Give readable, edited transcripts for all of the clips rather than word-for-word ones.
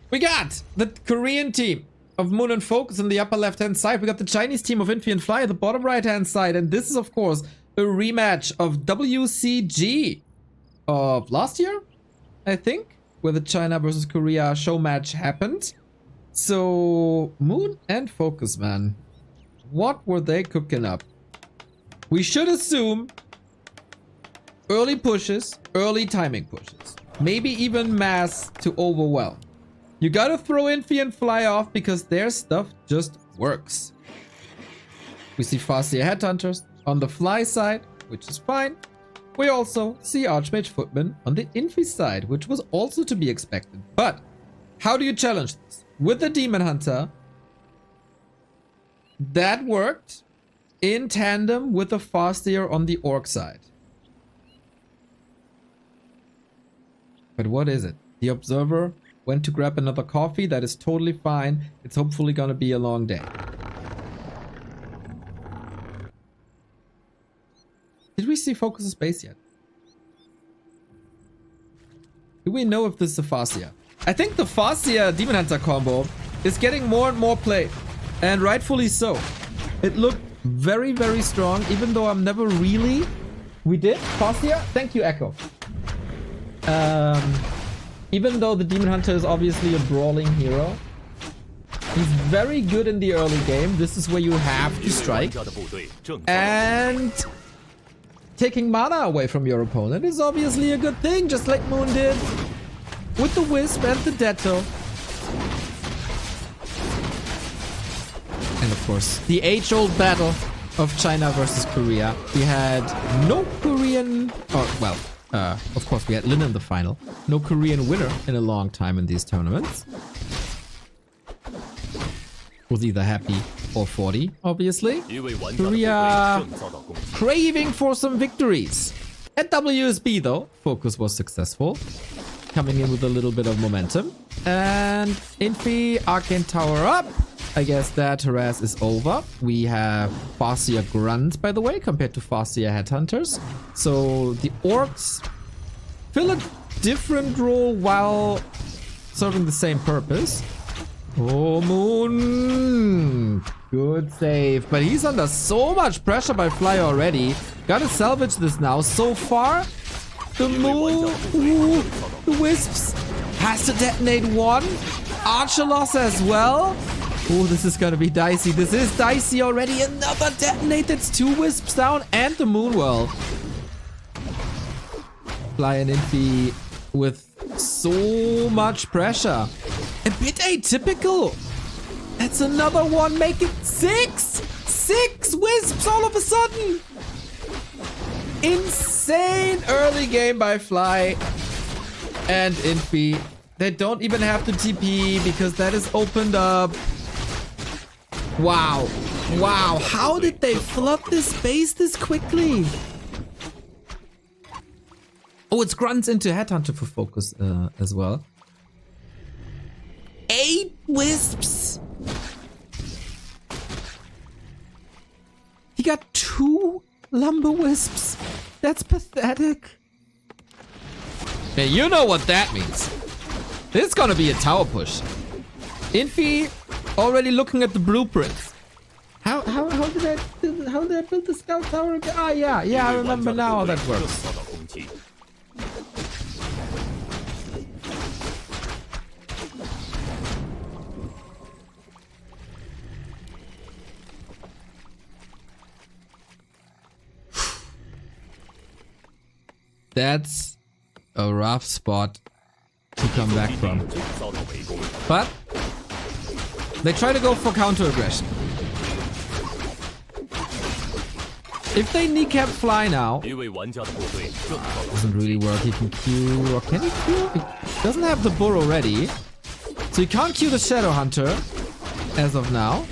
We got the Korean team of Moon and FoCuS in the upper left-hand side. We got the Chinese team of Infi and Fly at the bottom right-hand side. And this is, of course, a rematch of WCG of last year, I think, where the China versus Korea show match happened. So, Moon and FoCuS, man. What were they cooking up? We should assume early pushes, early timing pushes. Maybe even mass to overwhelm. You gotta throw Infi and Fly off because their stuff just works. We see Farseer Headhunters on the Fly side, which is fine. We also see Archmage Footman on the Infi side, which was also to be expected. But how do you challenge this? With the Demon Hunter, that worked in tandem with the Farseer on the Orc side. But what is it? The Observer went to grab another coffee. That is totally fine. It's hopefully gonna be a long day. Did we see FoCuS's base yet? Do we know if this is a Farseer? I think the Farseer Demon Hunter combo is getting more and more play. And rightfully so. It looked very, very strong, even though I'm never really... We did? Farseer? Thank you, Echo. Even though the Demon Hunter is obviously a brawling hero, he's very good in the early game. This is where you have to strike. And taking mana away from your opponent is obviously a good thing, just like Moon did with the Wisp and the Detto. And of course, the age-old battle of China versus Korea. We had no Korean... of course, we had Lin in the final. No Korean winner in a long time in these tournaments. Was either happy or 40, obviously. Korea craving for some victories. At WSB, though, FoCuS was successful. Coming in with a little bit of momentum. And Infi, Arcane Tower up. I guess that harass is over. We have Farseer Grunts, by the way, compared to Farseer Headhunters. So the Orcs fill a different role while serving the same purpose. Oh, Moon. Good save. But he's under so much pressure by Fly already. Gotta salvage this now. So far, the Moon, the Wisps, has to detonate one. Archer loss as well. Oh, this is gonna be dicey. This is dicey already. Another detonate. That's 2 Wisps down and the Moonwell. Fly and Infi with so much pressure. A bit atypical. That's another one. Make it 6! 6 Wisps all of a sudden. Insane early game by Fly and Infi. They don't even have to TP because that is opened up. Wow. Wow. How did they flood this base this quickly? Oh, it's Grunts into Headhunter for FoCuS as well. 8 Wisps. He got 2 Lumber Wisps. That's pathetic. Yeah, you know what that means. This is gonna be a tower push. Infi already looking at the blueprints. How did I build the scout tower again? Ah, yeah, I remember now how that works. That's a rough spot to come back from. But they try to go for counter aggression. If they kneecap Fly now, doesn't really work. He can Q, or can he Q? He doesn't have the burrow ready, so he can't Q the Shadow Hunter as of now.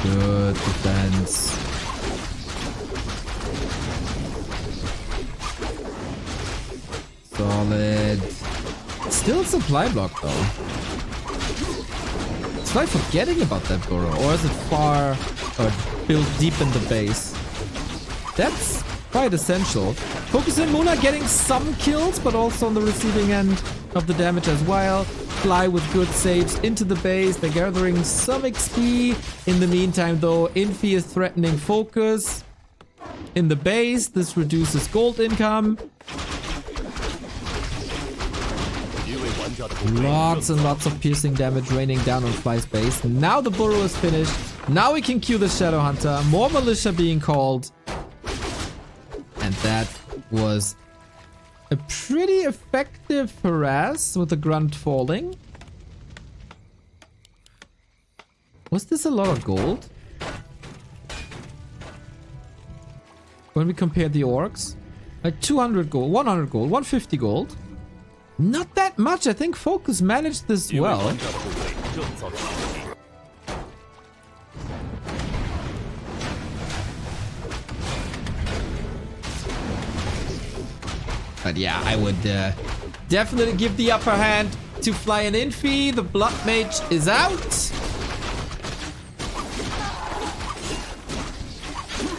Good defense. Solid. Still supply block though. It's like forgetting about that burrow, or is it far or built deep in the base? That's quite essential. FoCuS and Moon are getting some kills, but also on the receiving end of the damage as well. Fly with good saves into the base. They're gathering some XP. In the meantime, though, Infi is threatening FoCuS in the base. This reduces gold income. Lots and lots of piercing damage raining down on Fly's base. Now the burrow is finished. Now we can queue the Shadow Hunter. More militia being called. And that was a pretty effective harass with the grunt falling. Was this a lot of gold? When we compare the orcs? Like 200 gold, 100 gold, 150 gold. Not that much. I think FoCuS managed this well. But yeah, I would definitely give the upper hand to Fly and Infi. The Blood Mage is out.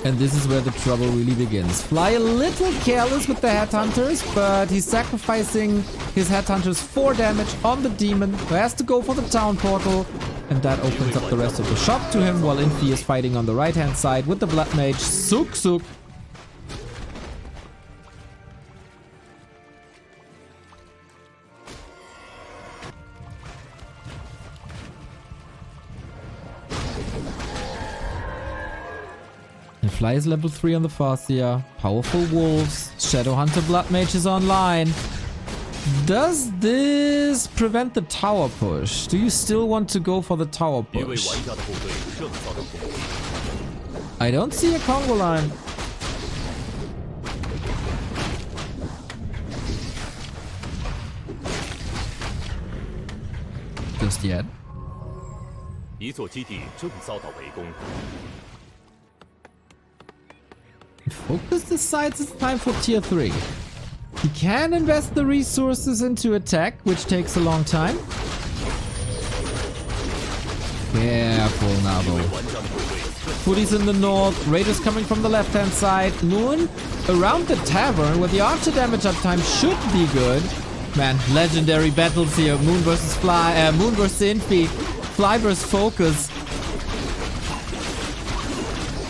And this is where the trouble really begins. Fly a little careless with the Headhunters, but he's sacrificing his Headhunters for damage on the demon, who has to go for the town portal. And that opens up the rest of the shop to him, while Infi is fighting on the right-hand side with the Blood Mage. Suk Suk. And Fly is level 3 on the Farseer. Powerful wolves. Shadow Hunter Blood Mage is online. Does this prevent the tower push? Do you still want to go for the tower push? I don't see a Congo line. Just yet. FoCuS decides it's time for tier 3. He can invest the resources into attack, which takes a long time. Careful now though. Footy's in the north, Raiders coming from the left-hand side. Moon around the tavern, where the archer damage uptime should be good. Man, legendary battles here. Moon versus Fly, Moon versus Infi. Fly versus FoCuS.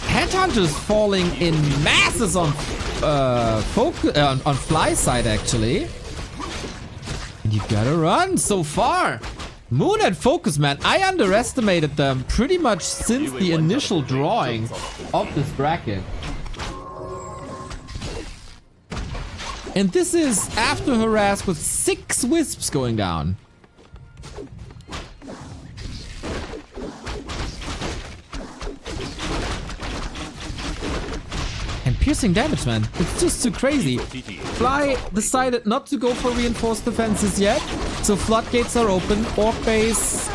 Headhunters falling in masses on on Fly side actually. And you gotta run so far. Moon and FoCuS, man, I underestimated them pretty much since the initial drawing of this bracket. And this is after harass with 6 wisps going down. And piercing damage, man. It's just too crazy. Fly decided not to go for reinforced defenses yet. So floodgates are open. Orc base,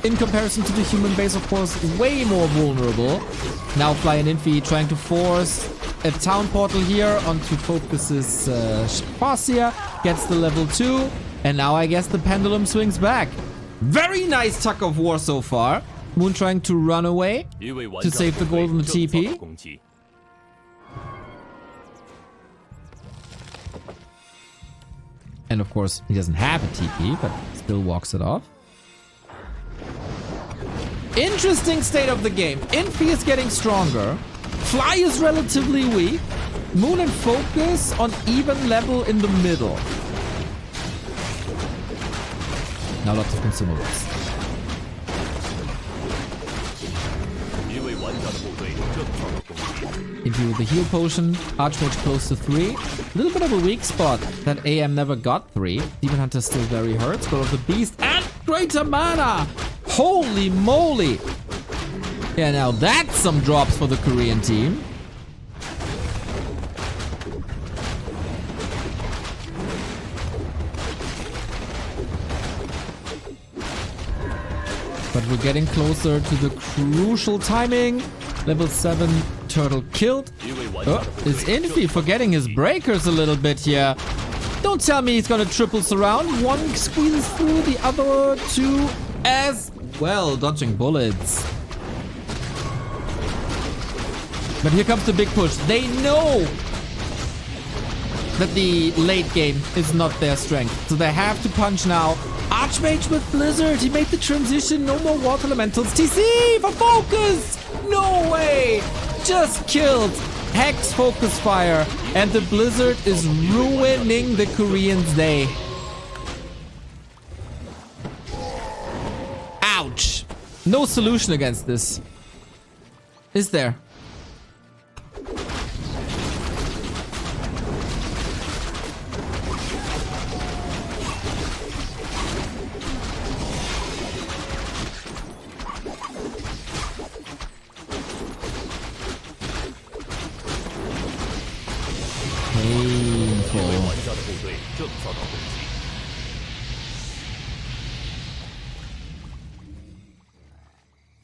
in comparison to the human base, of course, way more vulnerable. Now Fly and Infi trying to force a town portal here onto FoCuS's Farseer. Gets the level 2. And now I guess the pendulum swings back. Very nice tug of war so far. Moon trying to run away to save the gold on the TP. And of course, he doesn't have a TP, but still walks it off. Interesting state of the game. Infi is getting stronger. Fly is relatively weak. Moon and FoCuS on even level in the middle. Now lots of consumables. Infi with the heal potion. Archmage close to 3. A little bit of a weak spot that AM never got 3. Demon Hunter still very hurt. Skull of the Beast and greater mana. Holy moly. Yeah, now that's some drops for the Korean team. But we're getting closer to the crucial timing. Level 7 turtle killed. Oh, is Infi forgetting his breakers a little bit here? Don't tell me he's gonna triple surround. One squeezes through, the other 2 as well, dodging bullets. But here comes the big push. They know that the late game is not their strength. So they have to punch now. Archmage with Blizzard. He made the transition. No more Water Elementals. TC for FoCuS. No way. Just killed. Hex Focus Fire. And the Blizzard is ruining the Koreans' day. Ouch. No solution against this. Is there?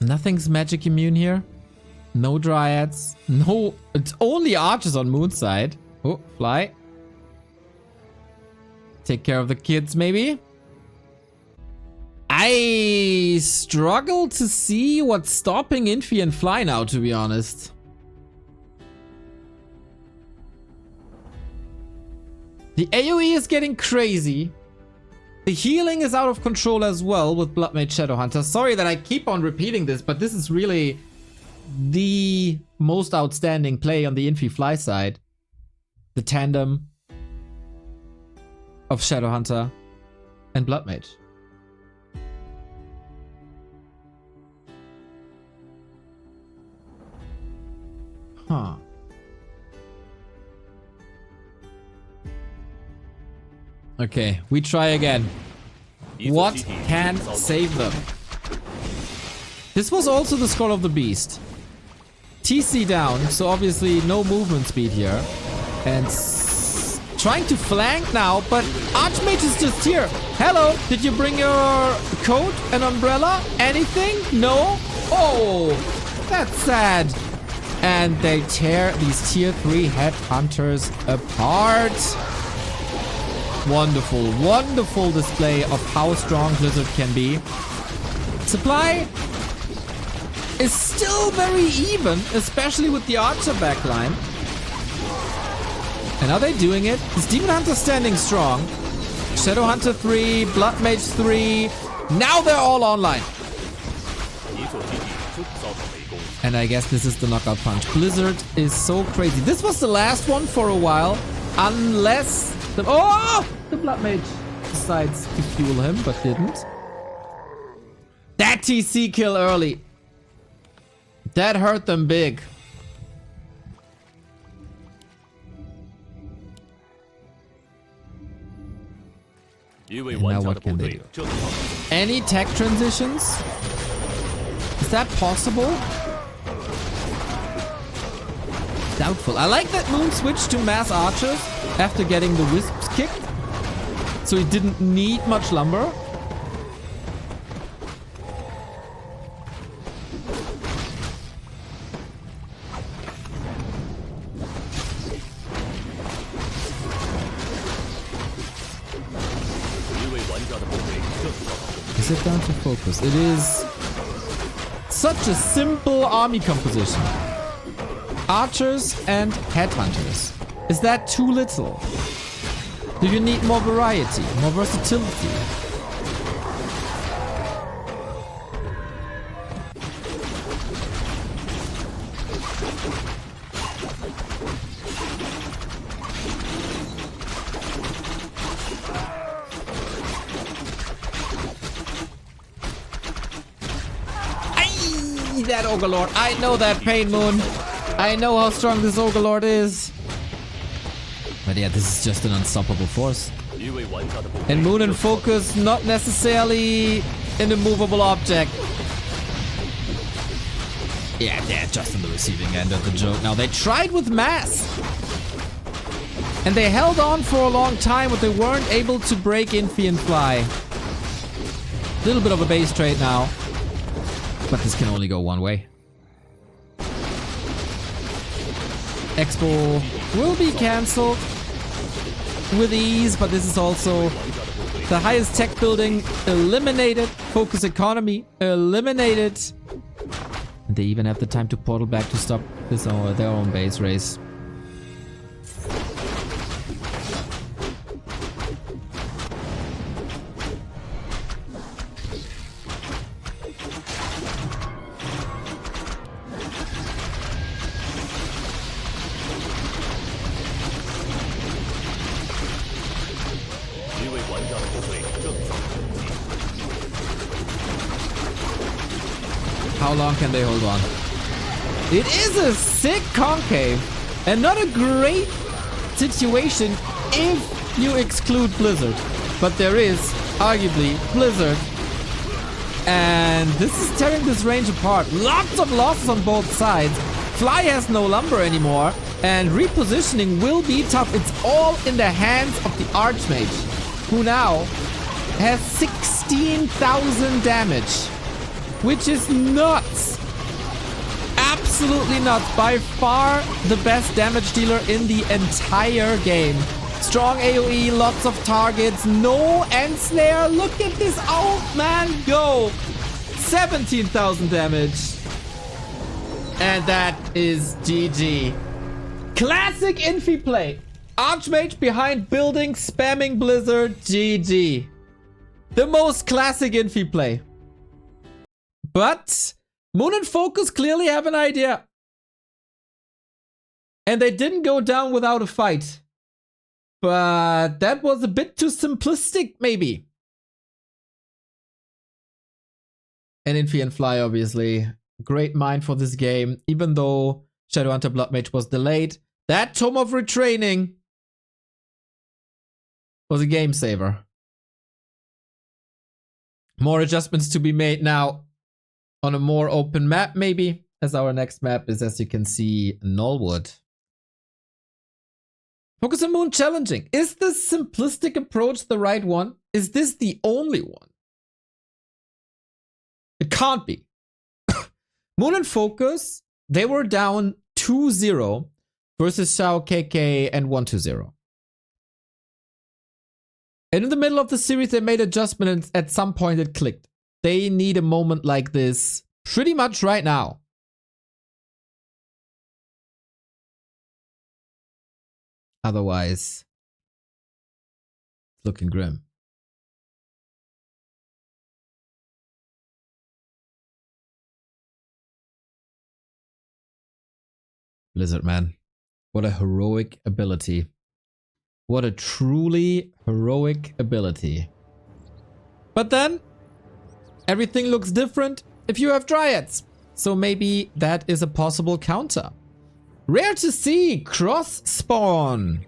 Nothing's magic immune here. No dryads. No, it's only archers on Moonside. Oh, fly. Take care of the kids, maybe. I struggle to see what's stopping Infi and Fly now, to be honest. The AoE is getting crazy. The healing is out of control as well with Bloodmage Shadowhunter. Sorry that I keep on repeating this, but this is really the most outstanding play on the Infi Fly side. The tandem of Shadowhunter and Bloodmage. Huh. Okay, we try again. What can save them? This was also the Skull of the Beast. TC down, so obviously no movement speed here. And trying to flank now, but Archmage is just here. Hello, did you bring your coat, an umbrella, anything? No? Oh, that's sad. And they tear these tier 3 headhunters apart. Wonderful, wonderful display of how strong Blizzard can be. Supply is still very even, especially with the Archer backline. And are they doing it? Is Demon Hunter standing strong? Shadowhunter 3, Bloodmage 3. Now they're all online. And I guess this is the knockout punch. Blizzard is so crazy. This was the last one for a while. Unless the... Oh! The Bloodmage decides to fuel him, but didn't. That TC kill early. That hurt them big. And now what can they do? Any tech transitions? Is that possible? Doubtful. I like that Moon switched to mass archers after getting the wisps kicked. So he didn't need much lumber. Is it down to FoCuS? It is such a simple army composition. Archers and headhunters. Is that too little? Do you need more variety, more versatility? Aye, that Ogre Lord. I know that pain, Moon. I know how strong this Ogre Lord is. But yeah, this is just an unstoppable force. And Moon and FoCuS, not necessarily an immovable object. Yeah, they're just on the receiving end of the joke. Now, they tried with mass. And they held on for a long time, but they weren't able to break Infi and Fly. A little bit of a base trade now. But this can only go one way. Expo will be cancelled with ease, but this is also the highest tech building eliminated. FoCuS economy eliminated. And they even have the time to portal back to stop this their own base race. How long can they hold on? It is a sick concave and not a great situation if you exclude Blizzard. But there is, arguably, Blizzard. And this is tearing this range apart. Lots of losses on both sides. Fly has no lumber anymore. And repositioning will be tough. It's all in the hands of the Archmage, who now has 16,000 damage. Which is nuts. Absolutely nuts. By far the best damage dealer in the entire game. Strong AoE, lots of targets, no end snare. Look at this old man go. 17,000 damage. And that is GG. Classic Infi play. Archmage behind building, spamming Blizzard. GG. The most classic Infi play. But Moon and FoCuS clearly have an idea. And they didn't go down without a fight. But that was a bit too simplistic, maybe. And Infi and Fly, obviously. Great mind for this game. Even though Shadowhunter Bloodmage was delayed, that Tome of Retraining was a game saver. More adjustments to be made now on a more open map, maybe. As our next map is, as you can see, Nullwood. FoCuS and Moon challenging. Is this simplistic approach the right one? Is this the only one? It can't be. Moon and FoCuS, they were down 2-0 versus Xiao KK and 1-0. And in the middle of the series, they made adjustments. At some point, it clicked. They need a moment like this pretty much right now. Otherwise, it's looking grim. Blizzard, man. What a heroic ability. What a truly heroic ability. But then, everything looks different if you have Dryads. So maybe that is a possible counter. Rare to see cross spawn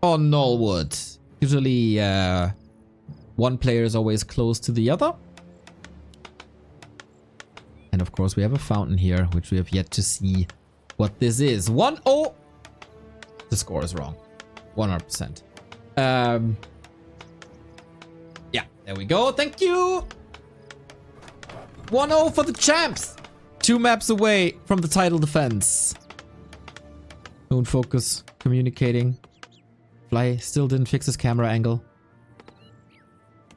on Nullwood. Usually one player is always close to the other. And of course we have a fountain here, which we have yet to see what this is. 1-0. The score is wrong. 100%. Yeah, there we go. Thank you. 1-0 for the champs. 2 maps away from the title defense. Moon FoCuS communicating. Fly still didn't fix his camera angle.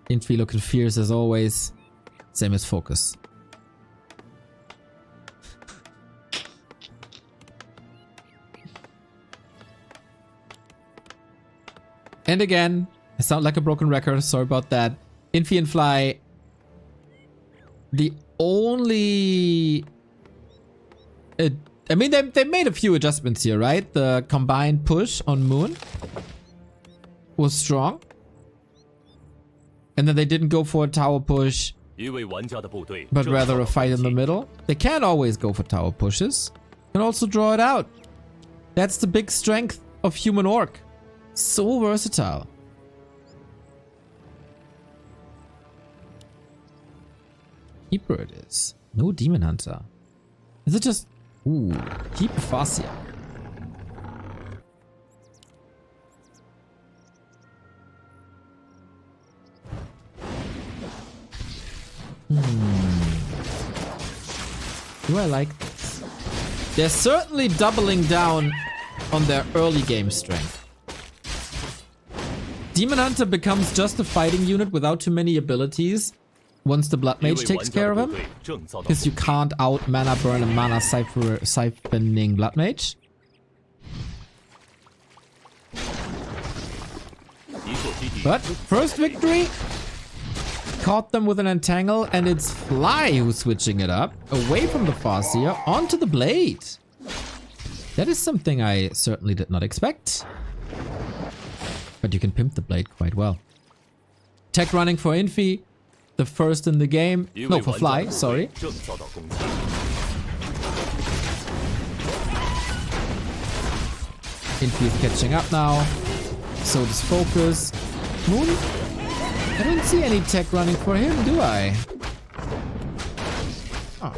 Infi looking fierce as always. Same as FoCuS. And again, I sound like a broken record. Sorry about that. Infi and Fly. The only... I mean, they made a few adjustments here, right? The combined push on Moon was strong. And then they didn't go for a tower push, but rather a fight in the middle. They can't always go for tower pushes. Can also draw it out. That's the big strength of Human Orc. So versatile. Keeper it is. No Demon Hunter. Is it just... Ooh, Keeper Fascia. Do I like this? They're certainly doubling down on their early game strength. Demon Hunter becomes just a fighting unit without too many abilities once the Blood Mage takes care of him. Because you can't out mana burn and mana siphoning Blood Mage. But first victory. Caught them with an entangle, and it's Fly who's switching it up. Away from the Fascia, onto the Blade. That is something I certainly did not expect. But you can pimp the Blade quite well. Tech running for Infi. The first in the game. No, for Fly, sorry. Infi is catching up now. So does FoCuS. Moon? I don't see any tech running for him, do I? Oh.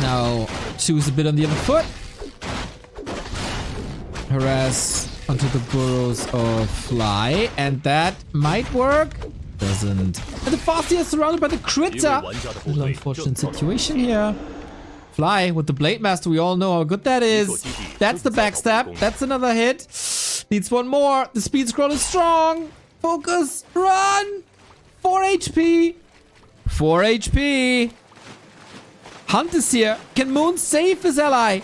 Now, choose a bit on the other foot. Harass onto the burrows of Fly. And that might work. Doesn't. And the Fastia is surrounded by the critter. Little unfortunate situation here. Fly with the Blade Master. We all know how good that is. That's the backstab. That's another hit. Needs one more. The speed scroll is strong. FoCuS. Run. 4 HP. 4 HP. Hunt is here. Can Moon save his ally?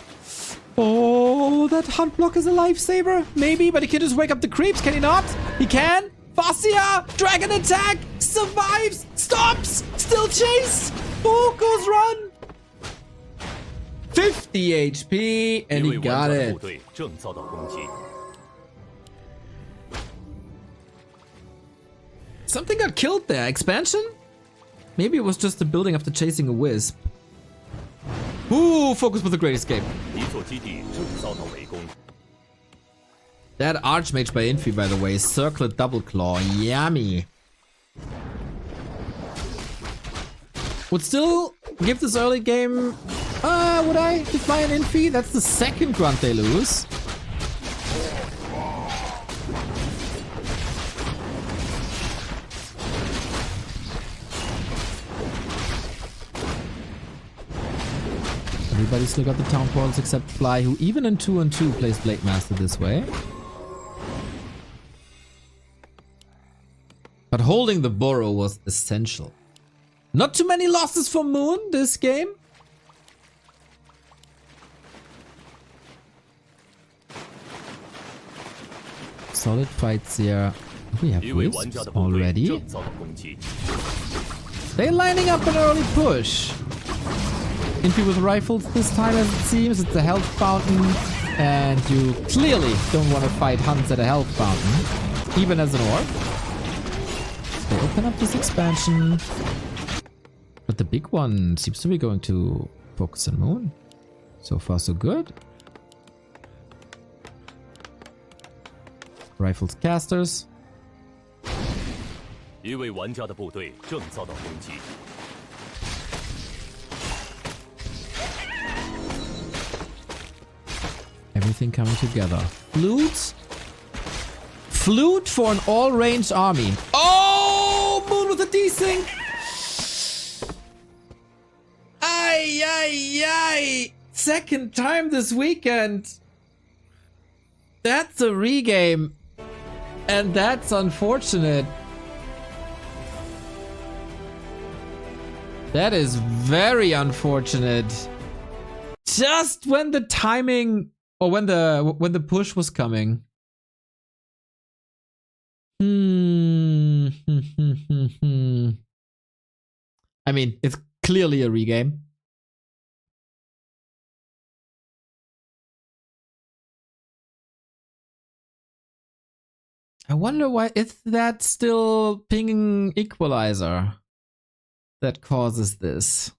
Oh, that Hunt block is a lifesaver. Maybe, but he can just wake up the creeps. Can he not? He can. Fastia. Dragon attack. Survives. Stops. Still chased. FoCuS run. 50 HP, and he got it. Something got killed there. Expansion? Maybe it was just the building after chasing a wisp. Ooh, FoCuS with a great escape. That Archmage by Infi, by the way. Circlet double claw. Yummy. Would still give this early game... would I? To fly an Infi? That's the second grunt they lose. Everybody still got the town portals except Fly, who even in 2-on-2 plays Blade Master this way. But holding the burrow was essential. Not too many losses for Moon this game. Solid fights here. We have wisps already. They're lining up an early push. Infi with rifles this time, as it seems. It's a health fountain. And you clearly don't want to fight Hunts at a health fountain. Even as an orc. They open up this expansion. But the big one seems to be going to FoCuS and Moon. So far so good. Rifles casters. Everything coming together. Flute? Flute for an all-range army. Oh! Moon with a desync! Ay, ay, ay! Second time this weekend. That's a regame. And that's unfortunate. That is very unfortunate. Just when the timing or when the push was coming. I mean, it's clearly a regame. I wonder why is that still pinging equalizer that causes this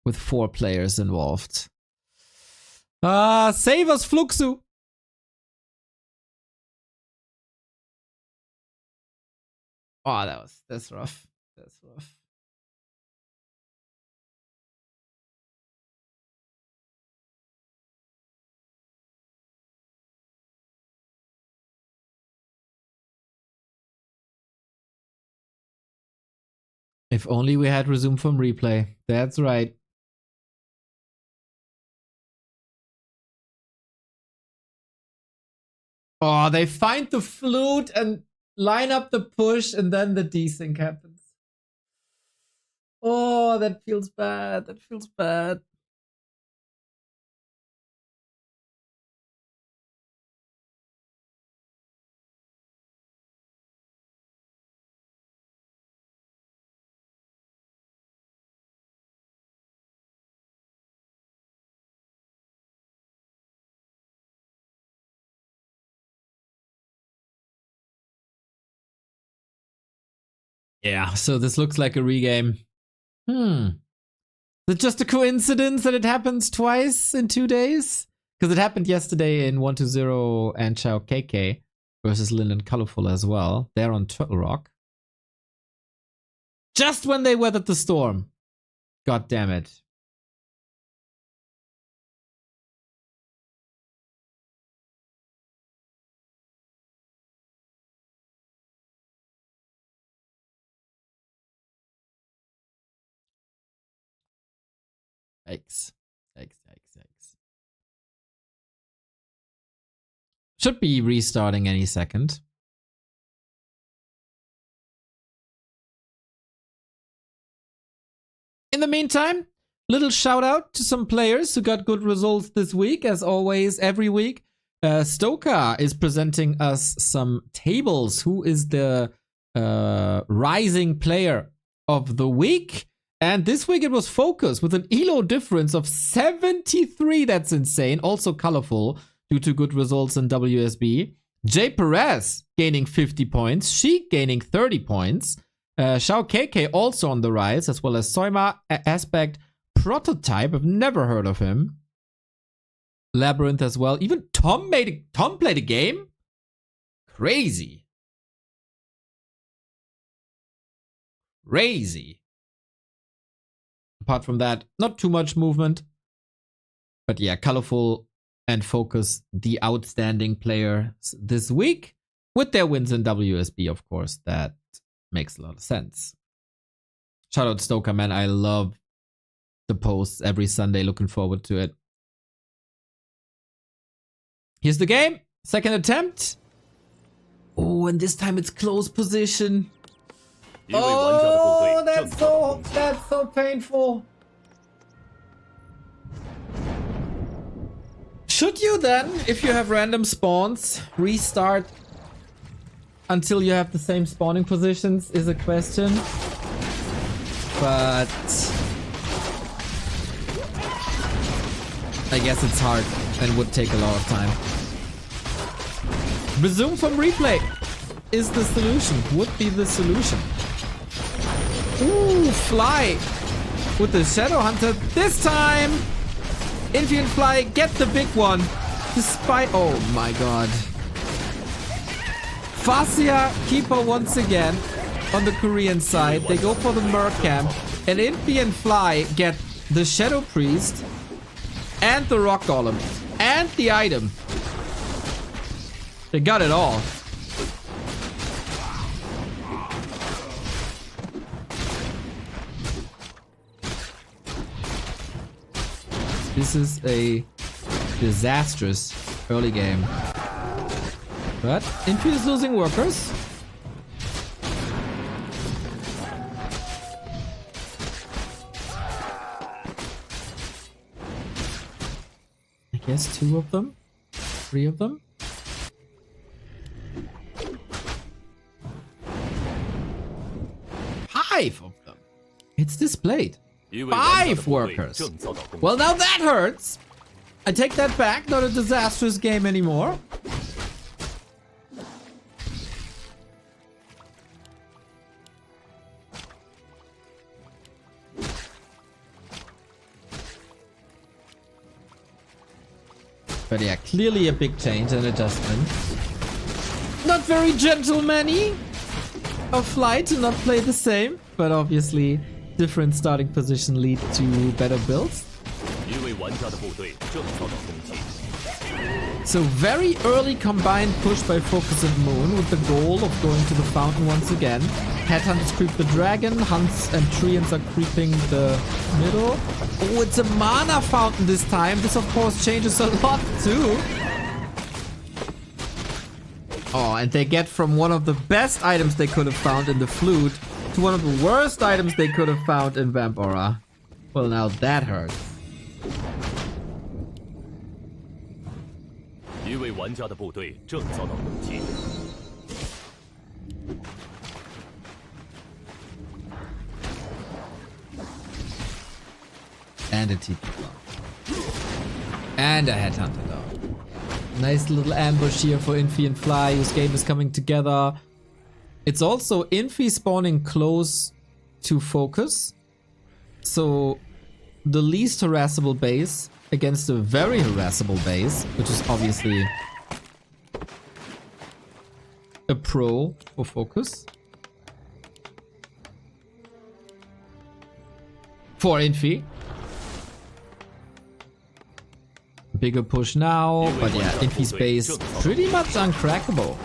with 4 players involved. Save us, Fluxu. Oh, that's rough. That's rough. If only we had resumed from replay. That's right. Oh, they find the flute and line up the push and then the desync happens. Oh, that feels bad. That feels bad. Yeah, so this looks like a regame. Is it just a coincidence that it happens twice in 2 days? Because it happened yesterday in 1-0 and Chao KK versus Lin and Colorful as well. They're on Turtle Rock. Just when they weathered the storm. God damn it. Yikes. Yikes. Should be restarting any second. In the meantime, little shout out to some players who got good results this week. As always, every week, Stoker is presenting us some tables. Who is the rising player of the week? And this week it was FoCuS with an elo difference of 73. That's insane. Also colorful due to good results in WSB. Jay Perez gaining 50 points. Sheik gaining 30 points. Xiao KK also on the rise, as well as Soima Aspect Prototype. I've never heard of him. Labyrinth as well. Even Tom played a game? Crazy. Apart from that, not too much movement. But yeah, colorful and FoCuS, the outstanding players this week. With their wins in WSB, of course. That makes a lot of sense. Shout out Stoker, man. I love the posts every Sunday. Looking forward to it. Here's the game. Second attempt. Oh, and this time it's close position. Oh, that's so painful. Should you then, if you have random spawns, restart until you have the same spawning positions is a question. But I guess it's hard and would take a lot of time. Resume from replay is the solution, would be the solution. Ooh, Fly with the Shadow Hunter this time. Infi Fly get the big one. Despite, oh my god. Fascia Keeper once again on the Korean side. They go for the Merc Camp. And Infi and Fly get the Shadow Priest and the Rock Golem and the item. They got it all. This is a disastrous early game. But Infi is losing workers. I guess 2 of them? 3 of them? Five of them. It's displayed. 5 workers. Well, now that hurts. I take that back. Not a disastrous game anymore. But yeah, clearly a big change and adjustment. Not very gentleman-y of Fly to not play the same, but obviously different starting position lead to better builds. So very early combined push by FoCuS and Moon with the goal of going to the fountain once again. Headhunters creep the dragon, Hunts and Treants are creeping the middle. Oh, it's a mana fountain this time. This of course changes a lot too. Oh, and they get from one of the best items they could have found in the flute to one of the worst items they could have found in Vamp Aura. Well, now that hurts. And a TP block. And a Headhunter though. Nice little ambush here for Infi and Fly, whose game is coming together. It's also Infi spawning close to FoCuS. So the least harassable base against a very harassable base, which is obviously a pro for FoCuS. For Infi. Bigger push now, but yeah, Infi's base pretty much uncrackable.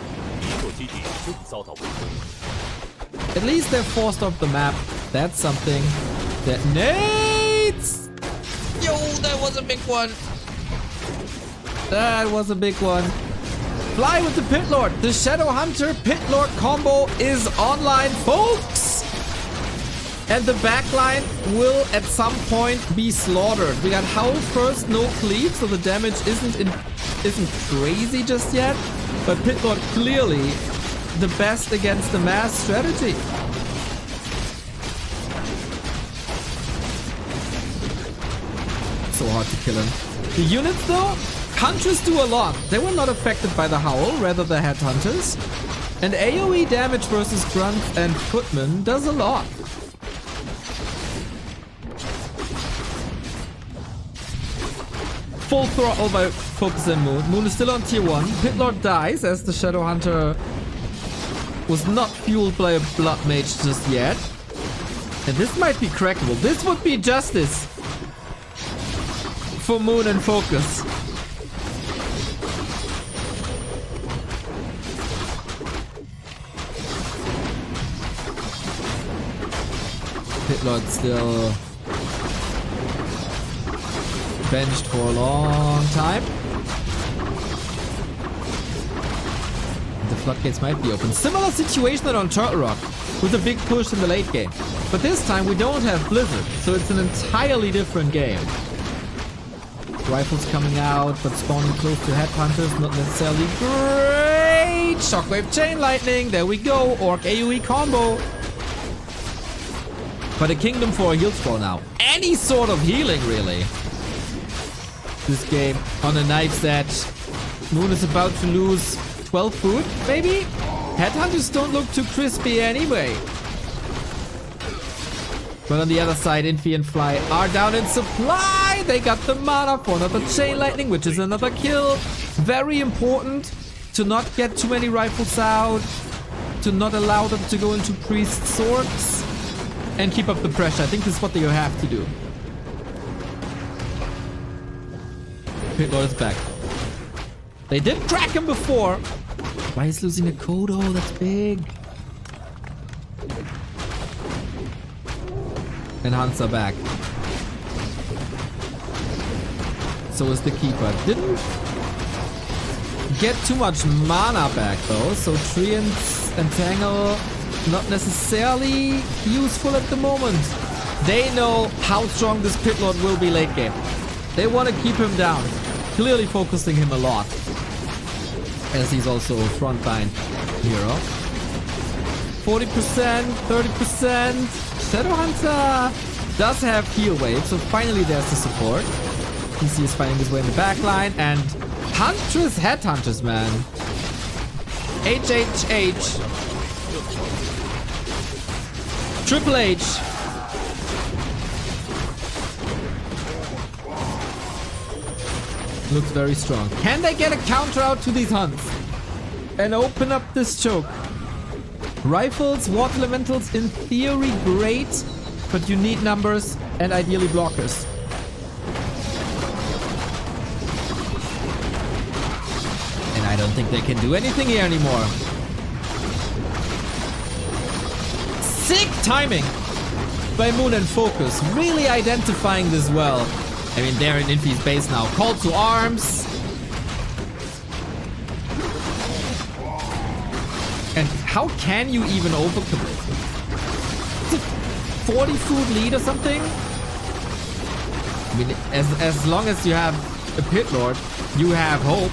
At least they're forced off the map. That's something. That nades! Yo, that was a big one. That was a big one. Fly with the Pit Lord. The Shadow Hunter Pit Lord combo is online, folks. And the backline will at some point be slaughtered. We got Howl first, no cleave, so the damage isn't crazy just yet. But Pit Lord clearly the best against the mass strategy. So hard to kill him. The units though, Hunters do a lot. They were not affected by the Howl, rather the Headhunters. And AoE damage versus Grunt and Footman does a lot. Full throttle by FoCuS and Moon. Moon is still on tier 1. Pit Lord dies as the Shadow Hunter was not fueled by a Blood Mage just yet. And this might be crackable. This would be justice for Moon and FoCuS. Pit Lord still benched for a long time. The floodgates might be open. Similar situation on Turtle Rock with a big push in the late game. But this time we don't have Blizzard, so it's an entirely different game. Rifles coming out, but spawning close to Headhunters, not necessarily great. Shockwave Chain Lightning, there we go. Orc AoE combo. But a Kingdom for a heal scroll now. Any sort of healing, really. This game on a knife set. Moon is about to lose 12 food, maybe? Headhunters don't look too crispy anyway. But on the other side, Infi and Fly are down in supply. They got the mana for another Chain Lightning, which is another kill. Very important to not get too many rifles out. To not allow them to go into Priest Swords. And keep up the pressure. I think this is what you have to do. Pit Lord is back. They did crack him before. Why is losing a Kodo? That's big. And Hunts are back. So is the Keeper. Didn't get too much mana back though. So Treants and Tangle not necessarily useful at the moment. They know how strong this Pit Lord will be late game. They want to keep him down. Clearly focusing him a lot. As he's also a frontline hero. 40%, 30%. Shadow Hunter does have heal wave, so finally there's the support. PC is finding his way in the backline. And Huntress Headhunters, man. HHH. Triple H. Looks very strong. Can they get a counter out to these hunts? And open up this choke? Rifles, water elementals, in theory great, but you need numbers and ideally blockers. And I don't think they can do anything here anymore. Sick timing by Moon and FoCuS. Really identifying this well. I mean, they're in Infi's base now. Call to arms. And how can you even overcommit? It's a 40 food lead or something? I mean, as long as you have a Pit Lord, you have hope.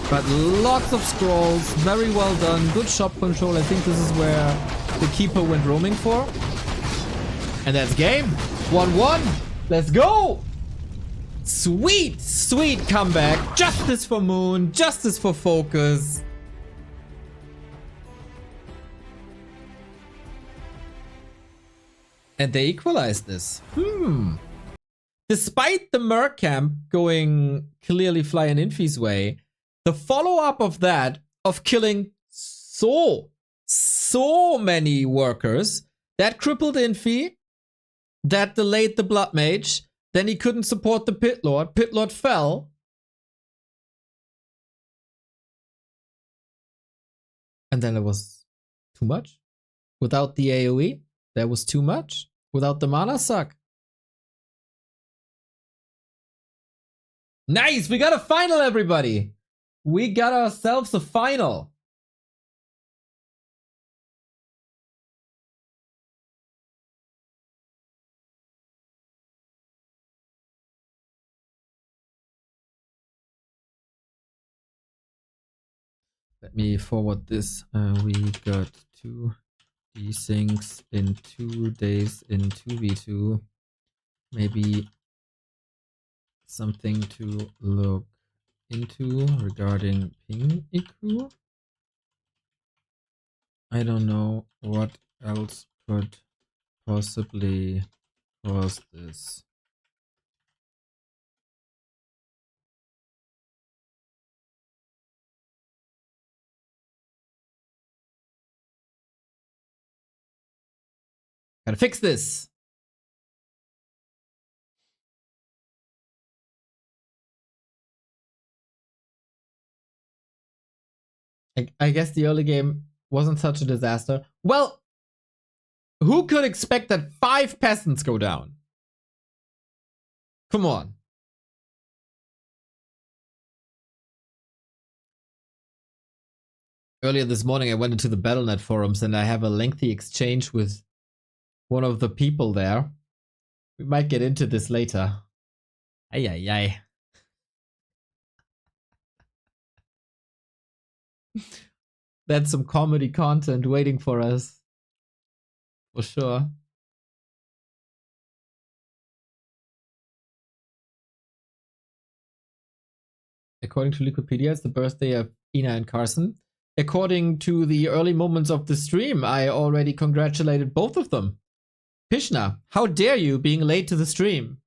But lots of scrolls, very well done, good shop control. I think this is where the Keeper went roaming for. And that's game. 1-1. Let's go. Sweet, sweet comeback. Justice for Moon, justice for FoCuS. And they equalized this. Despite the Merc camp going clearly Fly and Infi's way, the follow-up of that, of killing so many workers, that crippled Infi, that delayed the Blood Mage, then he couldn't support the Pit Lord. Pit Lord fell. And then it was too much. Without the AoE, that was too much. Without the mana suck. Nice! We got a final, everybody! We got ourselves a final. Let me forward this. We got 2 desyncs in 2 days in 2v2. Maybe something to look into regarding ping IQ. I don't know what else could possibly cause this. Gotta fix this. I guess the early game wasn't such a disaster. Well, who could expect that 5 peasants go down? Come on. Earlier this morning, I went into the Battle.net forums and I have a lengthy exchange with one of the people there. We might get into this later. Ay, ay, ay. That's some comedy content waiting for us. For sure. According to Wikipedia, it's the birthday of Ina and Carson. According to the early moments of the stream, I already congratulated both of them. Pishna, how dare you being late to the stream?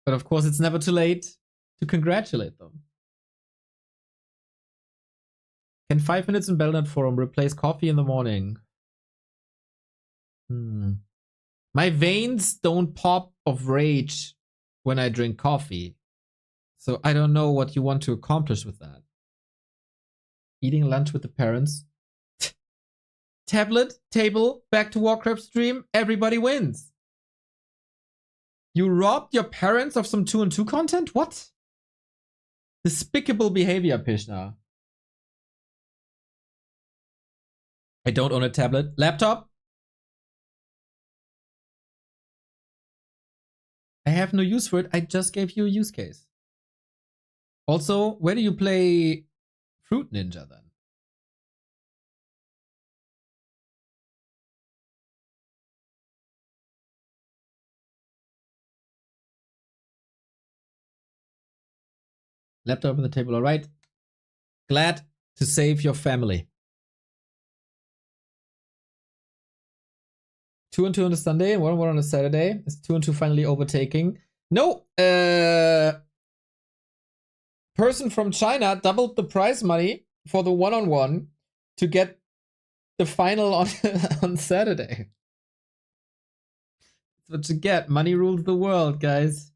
But of course, it's never too late to congratulate them. Can 5 minutes in Battle.net forum replace coffee in the morning? My veins don't pop of rage when I drink coffee. So I don't know what you want to accomplish with that. Eating lunch with the parents. Tablet, table, back to Warcraft stream, everybody wins. You robbed your parents of some 2-on-2 content? What? Despicable behavior, Pishna. I don't own a tablet. Laptop? I have no use for it. I just gave you a use case. Also, where do you play Fruit Ninja then? Laptop on the table, all right. Glad to save your family. 2-on-2 on a Sunday and 1-on-1 on a Saturday. Is 2-on-2 finally overtaking? No. Person from China doubled the prize money for the 1-on-1 to get the final on on Saturday. That's what you get. Money rules the world, guys.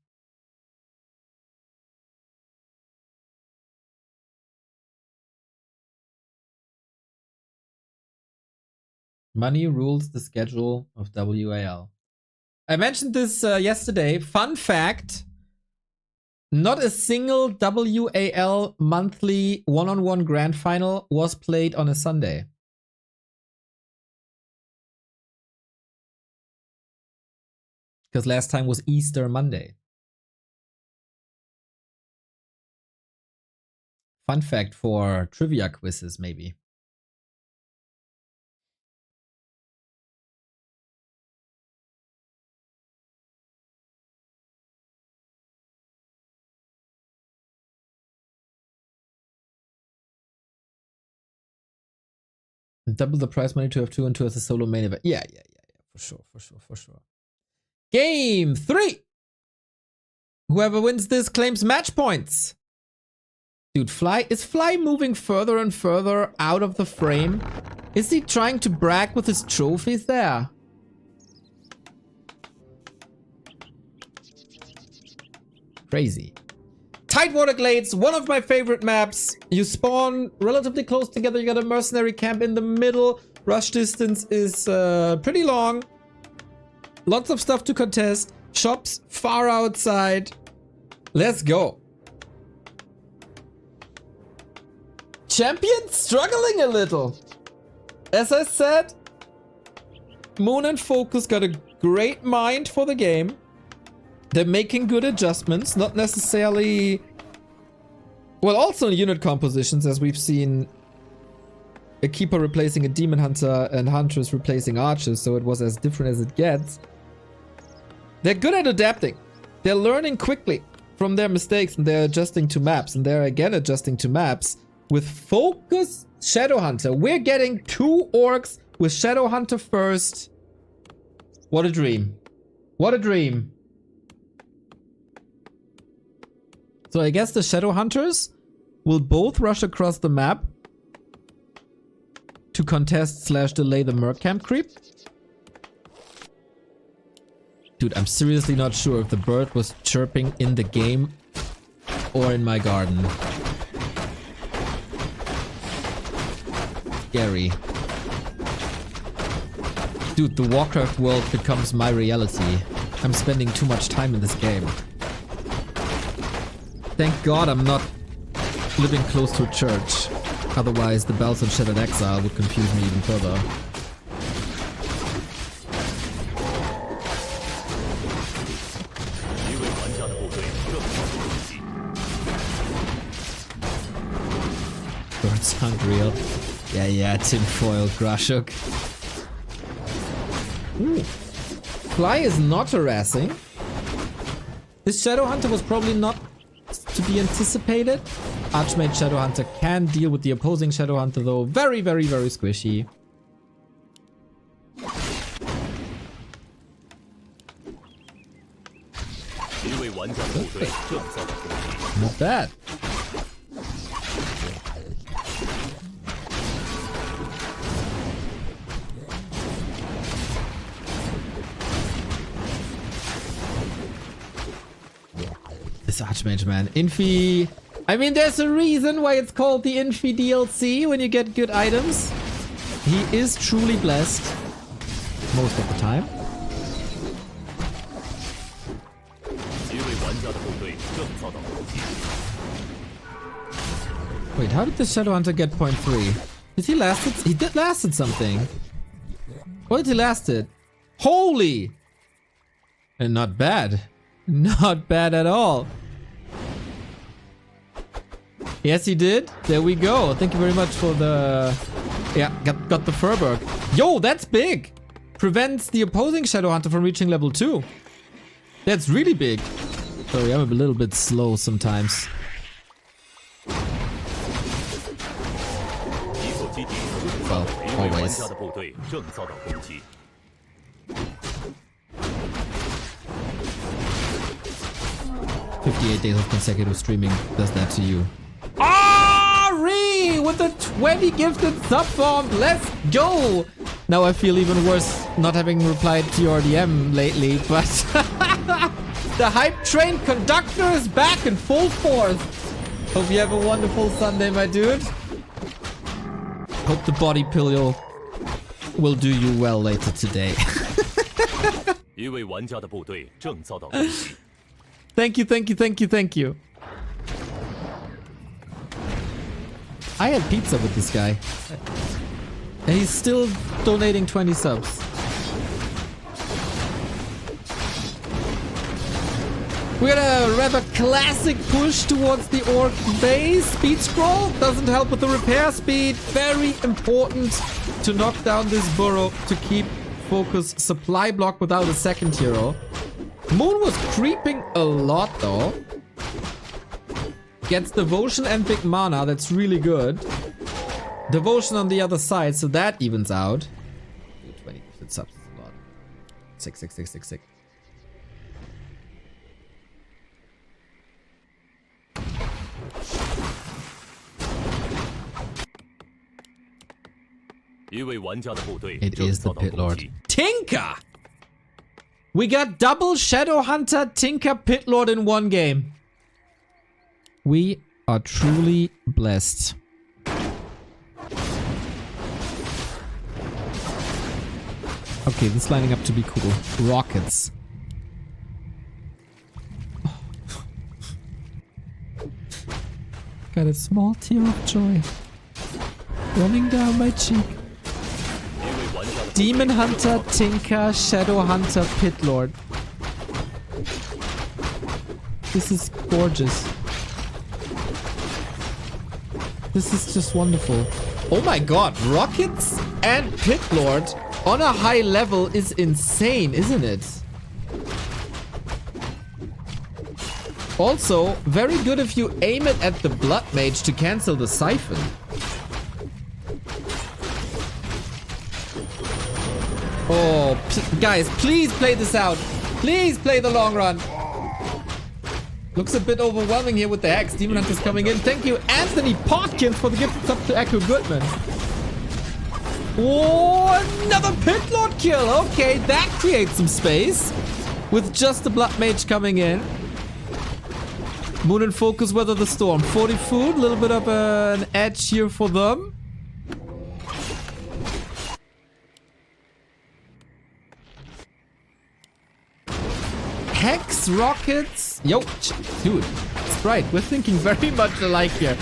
Money rules the schedule of WAL. I mentioned this yesterday. Fun fact. Not a single WAL monthly 1-on-1 grand final was played on a Sunday. Because last time was Easter Monday. Fun fact for trivia quizzes, maybe. Double the prize money to have 2 and 2 as a solo main event. Yeah. For sure. Game 3. Whoever wins this claims match points. Dude, is Fly moving further and further out of the frame? Is he trying to brag with his trophies there? Crazy. Tidewater Glades, one of my favorite maps. You spawn relatively close together. You got a mercenary camp in the middle. Rush distance is pretty long. Lots of stuff to contest. Shops far outside. Let's go. Champion struggling a little. As I said, Moon and FoCuS got a great mind for the game. They're making good adjustments, not necessarily... Well, also in unit compositions, as we've seen a Keeper replacing a Demon Hunter and Huntress replacing Archers, so it was as different as it gets. They're good at adapting. They're learning quickly from their mistakes, and they're adjusting to maps, and they're again adjusting to maps. With FoCuS Shadowhunter, we're getting 2 orcs with Shadowhunter first. What a dream. What a dream. So I guess the Shadowhunters will both rush across the map to contest / delay the Merc Camp creep. Dude, I'm seriously not sure if the bird was chirping in the game or in my garden. Scary. Dude, the Warcraft world becomes my reality. I'm spending too much time in this game. Thank God I'm not living close to a church. Otherwise, the bells and Shattered Exile would confuse me even further. Bird's unreal. Yeah, tinfoil, Grashuk. Ooh. Fly is not harassing. This Shadowhunter was probably not to be anticipated. Archmage Shadowhunter can deal with the opposing Shadowhunter though. Very, very, very squishy. Not bad. This Archmage, man. Infi... I mean, there's a reason why it's called the Infi DLC when you get good items. He is truly blessed. Most of the time. Wait, how did the Shadowhunter get 0.3? Did he last it? He did lasted something. What did he lasted? Holy! And not bad. Not bad at all. Yes, he did. There we go. Thank you very much for the... Yeah, got the Furberg. Yo, that's big. Prevents the opposing Shadowhunter from reaching level 2. That's really big. Sorry, I'm a little bit slow sometimes. Well, always. 58 days of consecutive streaming does that to you. Ari with the 20 gifted sub form. Let's go. Now I feel even worse not having replied to your DM lately, but the hype train conductor is back in full force. Hope you have a wonderful Sunday, my dude. Hope the body pillow will do you well later today. Thank you. I had pizza with this guy. And he's still donating 20 subs. We got a rather classic push towards the orc base. Speed scroll doesn't help with the repair speed. Very important to knock down this burrow to keep FoCuS supply block without a second hero. Moon was creeping a lot though. Gets devotion and big mana, that's really good. Devotion on the other side, so that evens out. 20% subs is a lot. 6, 6, 6, 6, 6. It is the Pit Lord. Tinker! We got double Shadow Hunter, Tinker, Pit Lord in one game. We are truly blessed. Okay, this is lining up to be cool. Rockets. Got a small tear of joy running down my cheek. Demon Hunter, Tinker, Shadow Hunter, Pit Lord. This is gorgeous. This is just wonderful. Oh my god, Rockets and Pit Lord on a high level is insane, isn't it? Also, very good if you aim it at the Blood Mage to cancel the Siphon. Oh, guys, please play this out. Please play the long run. Looks a bit overwhelming here with the Hex. Demon Hunter's coming in. Thank you, Anthony Potkins, for the gift sub to Echo Goodman. Oh, another Pit Lord kill. Okay, that creates some space. With just the Blood Mage coming in. Moon and FoCuS weather the storm. 40 food, a little bit of an edge here for them. Hex, Rockets. Yo, dude. Sprite, we're thinking very much alike here.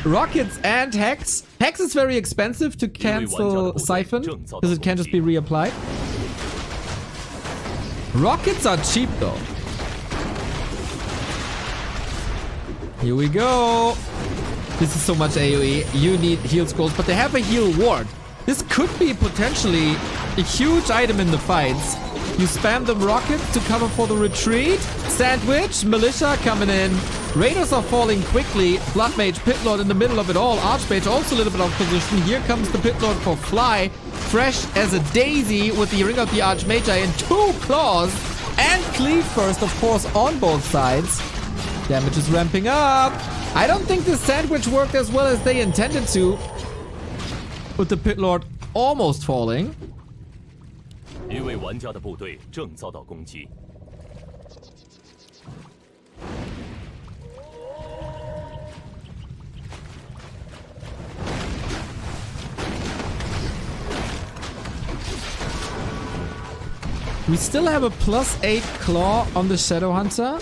Rockets and Hex. Hex is very expensive to cancel Siphon because it can just be reapplied. Rockets are cheap though. Here we go. This is so much AoE. You need heal scrolls, but they have a heal ward. This could be potentially a huge item in the fights. You spam them rockets to cover for the retreat. Sandwich, Militia coming in. Raiders are falling quickly. Blood Mage, Pit Lord in the middle of it all. Archmage also a little bit out of position. Here comes the Pit Lord for Fly. Fresh as a daisy with the Ring of the Archmagi and 2 claws. And Cleave first, of course, on both sides. Damage is ramping up. I don't think the Sandwich worked as well as they intended to. With the Pit Lord almost falling. We still have a +8 claw on the Shadow Hunter,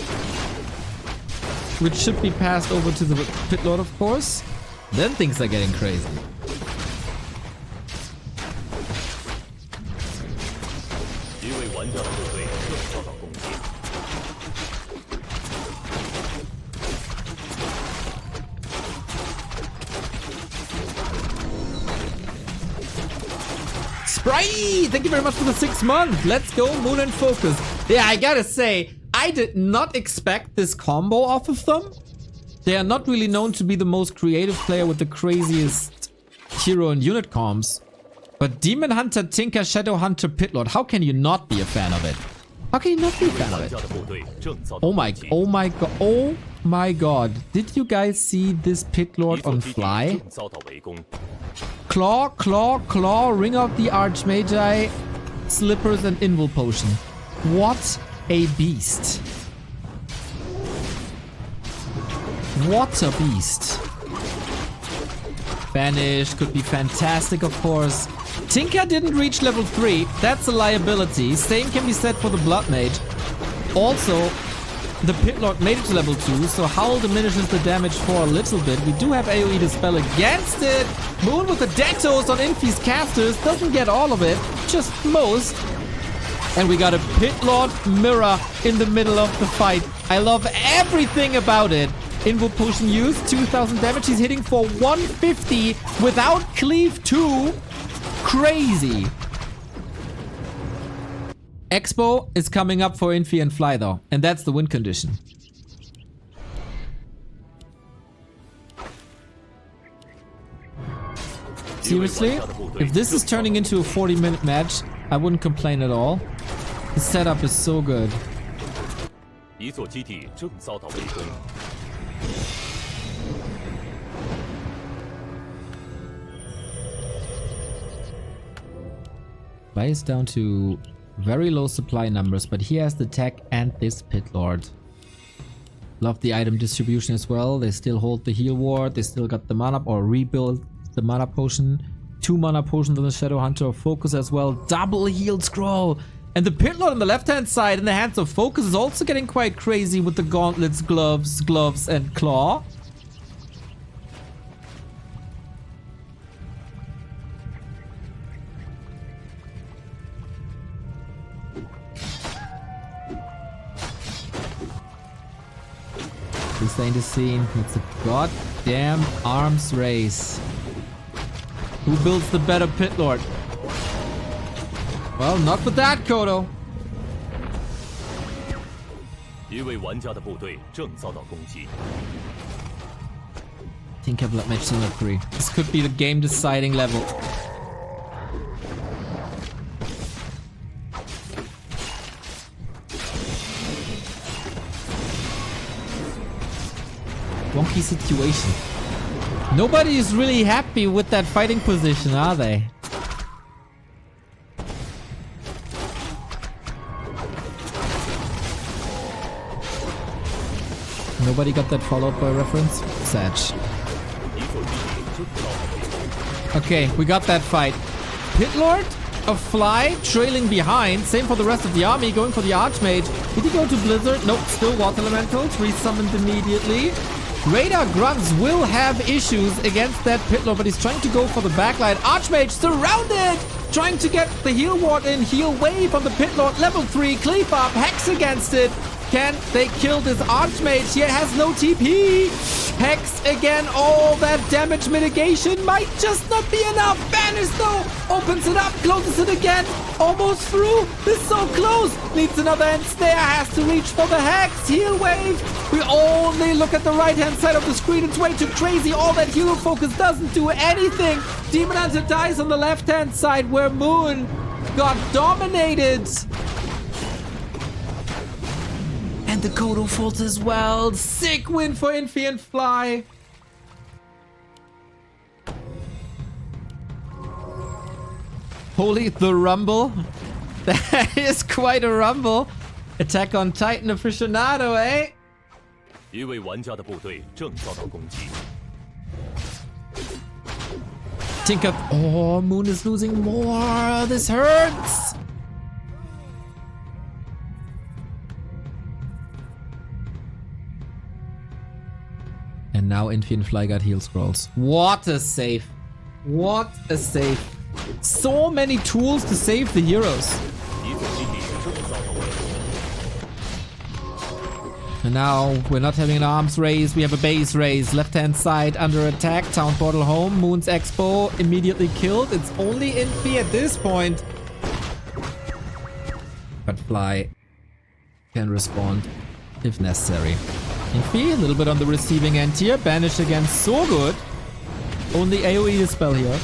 which should be passed over to the Pit Lord, of course. Then things are getting crazy. Sprite! Thank you very much for the 6 months. Let's go, Moon and FoCuS. Yeah, I gotta say, I did not expect this combo off of them. They are not really known to be the most creative player with the craziest hero and unit comms. But Demon Hunter, Tinker, Shadow Hunter, Pit Lord, how can you not be a fan of it? How can you not be a fan of it? Oh my god. Did you guys see this Pit Lord on Fly? Claw, claw, claw, Ring of the Archmagi, Slippers and Invul Potion. What a beast. What a beast. Banish could be fantastic, of course. Tinker didn't reach level 3. That's a liability. Same can be said for the Blood Mage. Also, the Pit Lord made it to level 2, so Howl diminishes the damage for a little bit. We do have AoE to spell against it. Moon with the Dead Toast on Infi's casters. Doesn't get all of it, just most. And we got a Pit Lord mirror in the middle of the fight. I love everything about it. Invul Potion used, 2000 damage. He's hitting for 150 without Cleave 2. Crazy. Expo is coming up for Infi and Fly though, and that's the win condition. Seriously? If this is turning into a 40-minute match, I wouldn't complain at all. The setup is so good. Fly is down to very low supply numbers, but he has the tech and this Pit Lord. Love the item distribution as well. They still hold the heal ward. They still got the mana or rebuild the mana potion. 2 mana potions on the Shadow Hunter of FoCuS as well. Double heal scroll. And the Pit Lord on the left hand side in the hands of FoCuS is also getting quite crazy with the gauntlets, gloves and claw. This ain't the scene. It's a goddamn arms race. Who builds the better Pit Lord? Well, not with that, Kodo. Tinker Blood Match Single 3. This could be the game deciding level. Wonky situation. Nobody is really happy with that fighting position, are they? Nobody got that followed by reference? Satch. Okay, we got that fight. Pit Lord of Fly trailing behind. Same for the rest of the army, going for the Archmage. Did he go to Blizzard? Nope, still Water Elementals. Resummoned immediately. Radar Grunts will have issues against that Pit Lord, but he's trying to go for the backline. Archmage surrounded! Trying to get the heal ward in. Heal wave on the Pit Lord. Level 3, cleave up, Hex against it. Can they kill this Archmage? He has no TP. Hex again. All that damage mitigation might just not be enough. Banish though. Opens it up. Closes it again. Almost through. This is so close. Needs another end snare. Has to reach for the Hex. Heal wave. We only look at the right hand side of the screen. It's way too crazy. All that hero focus doesn't do anything. Demon Hunter dies on the left hand side where Moon got dominated. And the Kodo falls as well. Sick win for Infi and Fly. Holy, the rumble. That is quite a rumble. Attack on Titan aficionado, eh? Tinker. Oh, Moon is losing more. This hurts. And now Infi and Fly got heal scrolls. What a save. What a save. So many tools to save the heroes. And now we're not having an arms race. We have a base race. Left hand side under attack. Town portal home. Moon's Expo immediately killed. It's only Infi at this point. But Fly can respond if necessary. Infi, a little bit on the receiving end here. Banish again, so good. Only AoE dispel here.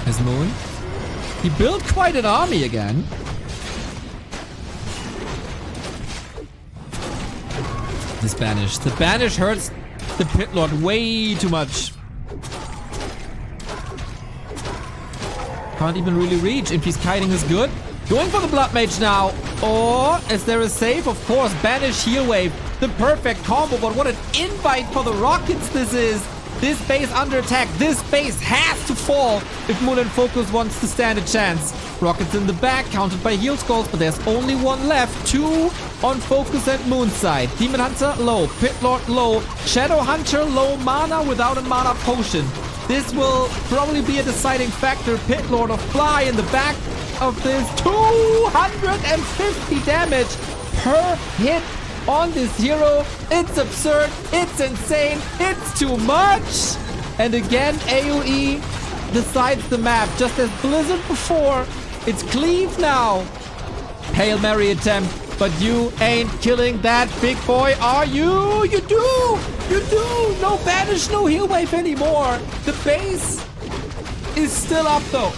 As Moon. He built quite an army again. This Banish. The Banish hurts the Pit Lord way too much. Can't even really reach. Infi's kiting is good. Going for the Blood Mage now. Or is there a save? Of course, Banish Heal Wave. The perfect combo, but what an invite for the Rockets this is. This base under attack. This base has to fall if Moon and FoCuS wants to stand a chance. Rockets in the back, countered by heal scrolls, but there's only one left. 2 on FoCuS and Moon's side. Demon Hunter low, Pit Lord low, Shadow Hunter low mana without a mana potion. This will probably be a deciding factor. Pit Lord of Fly in the back of this. 250 damage per hit on this hero. It's absurd. It's insane. It's too much. And again, AoE decides the map. Just as Blizzard before, it's Cleave now. Hail Mary attempt. but you ain't killing that big boy, are you? You do! You do! No banish, no heal wave anymore. The base is still up though.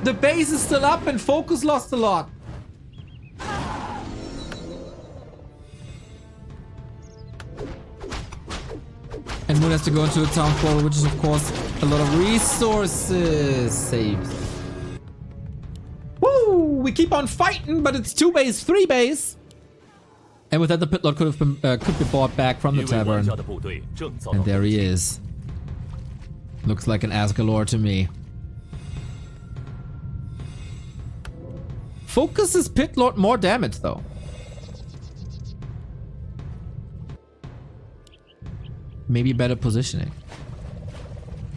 The base is still up and FoCuS lost a lot. And Moon has to go into a town portal, which is of course a lot of resources saves. Woo! We keep on fighting, but it's 2 base, 3 base. And with that, the pit lord could be bought back from the tavern. And there he is. Looks like an Asgalore to me. FoCuS is pit lord more damage though. Maybe better positioning.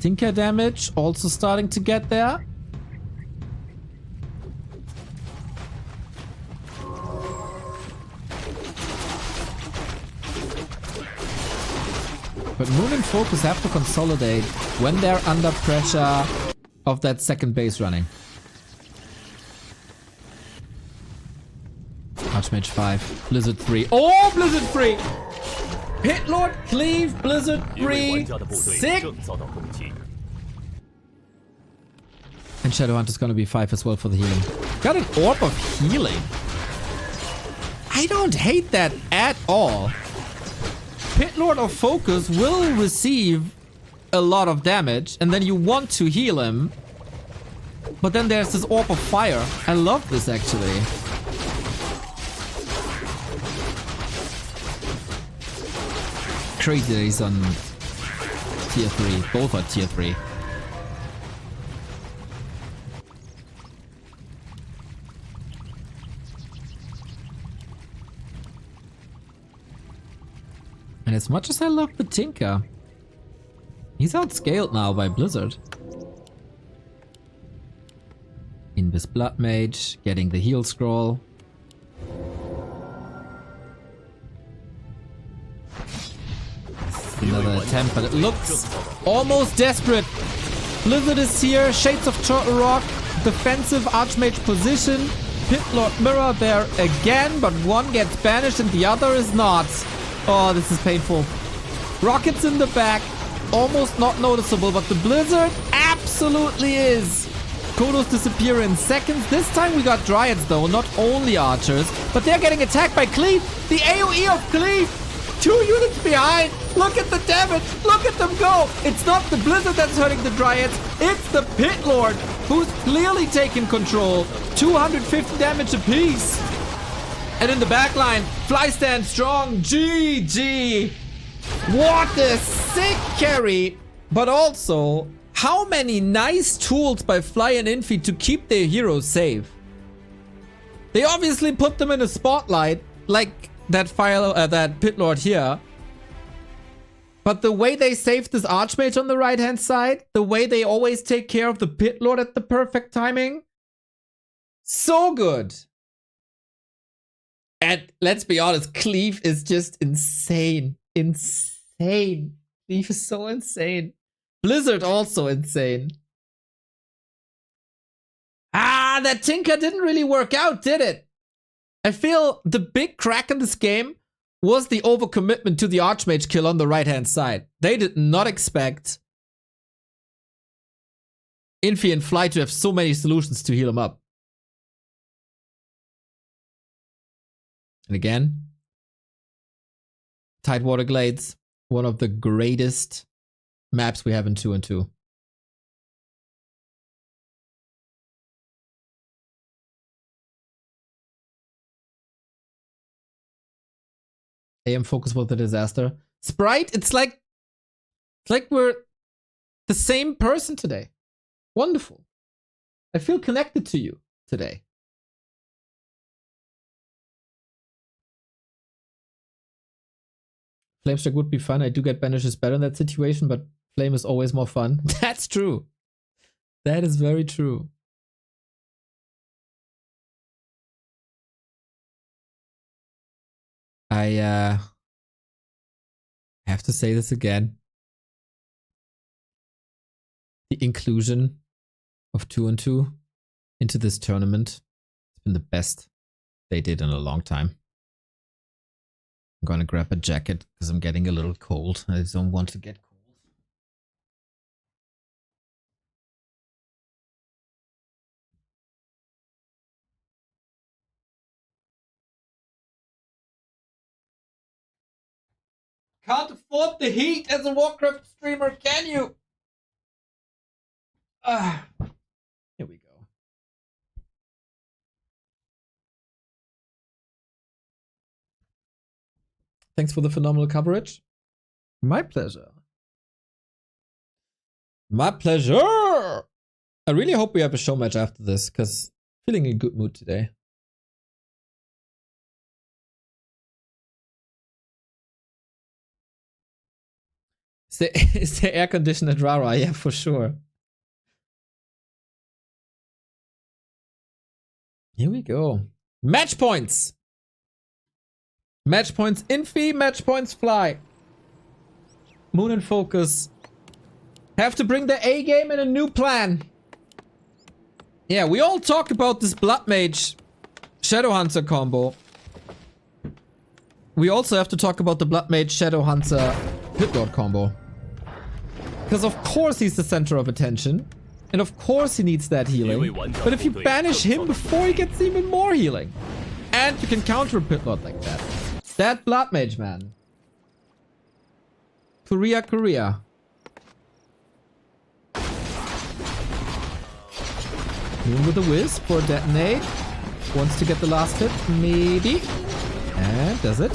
Tinker damage also starting to get there. But Moon and FoCuS have to consolidate when they're under pressure of that second base running. Archmage 5, Blizzard 3. Oh, Blizzard 3! Pit Lord, Cleave, Blizzard 3, sick! And Shadowhunter's gonna be 5 as well for the healing. Got an orb of healing. I don't hate that at all. Pit Lord of FoCuS will receive a lot of damage, and then you want to heal him. But then there's this orb of fire. I love this actually. Crazy that he's on tier 3. Both are tier 3. And as much as I love the Tinker, he's outscaled now by Blizzard. Invis Blood Mage, getting the heal scroll. Another attempt, but it looks almost desperate. Blizzard is here, Shades of Turtle Rock, defensive Archmage position. Pit Lord Mirror there again, but one gets banished and the other is not. Oh, this is painful. Rockets in the back, almost not noticeable, but the Blizzard absolutely is. Kodos disappear in seconds. This time we got Dryads though, not only Archers, but they're getting attacked by Cleave. The AoE of Cleave. 2 units behind. Look at the damage. Look at them go. It's not the Blizzard that's hurting the Dryads. It's the Pit Lord who's clearly taking control. 250 damage apiece. And in the backline, Fly stand strong. GG. What a sick carry. But also, how many nice tools by Fly and Infi to keep their heroes safe. They obviously put them in a spotlight, like that Pit Lord here. But the way they saved this Archmage on the right-hand side, the way they always take care of the Pit Lord at the perfect timing, so good. And let's be honest, Cleave is just insane. Insane. Cleave is so insane. Blizzard also insane. Ah, that Tinker didn't really work out, did it? I feel the big crack in this game was the overcommitment to the Archmage kill on the right-hand side. They did not expect Infi and Fly to have so many solutions to heal him up. And again, Tidewater Glades, one of the greatest maps we have in 2 and 2. AM FoCuS was a disaster. Sprite, it's like we're the same person today. Wonderful. I feel connected to you today. Flamestruck would be fun. I do get banishes better in that situation, but Flame is always more fun. That's true. That is very true. I have to say this again. The inclusion of 2 and 2 into this tournament has been the best they did in a long time. I'm gonna grab a jacket because I'm getting a little cold. I don't want to get cold. Can't afford the heat as a Warcraft streamer, can you? Here we go. Thanks for the phenomenal coverage. My pleasure. My pleasure! I really hope we have a show match after this, because I'm feeling in a good mood today. Is the air conditioner at Rara? Yeah, for sure. Here we go. Match points! Match points Infi, match points Fly. Moon and FoCuS have to bring the A game in a new plan. Yeah, we all talk about this Blood Mage Shadow Hunter combo. We also have to talk about the Blood Mage Shadow Hunter Pit Lord combo. Because of course he's the center of attention. And of course he needs that healing. But if you banish him before he gets even more healing. And you can counter a Pit Lord like that. That Blood Mage, man. Korea. Moon with a Wisp for a detonate. Wants to get the last hit, maybe. And does it.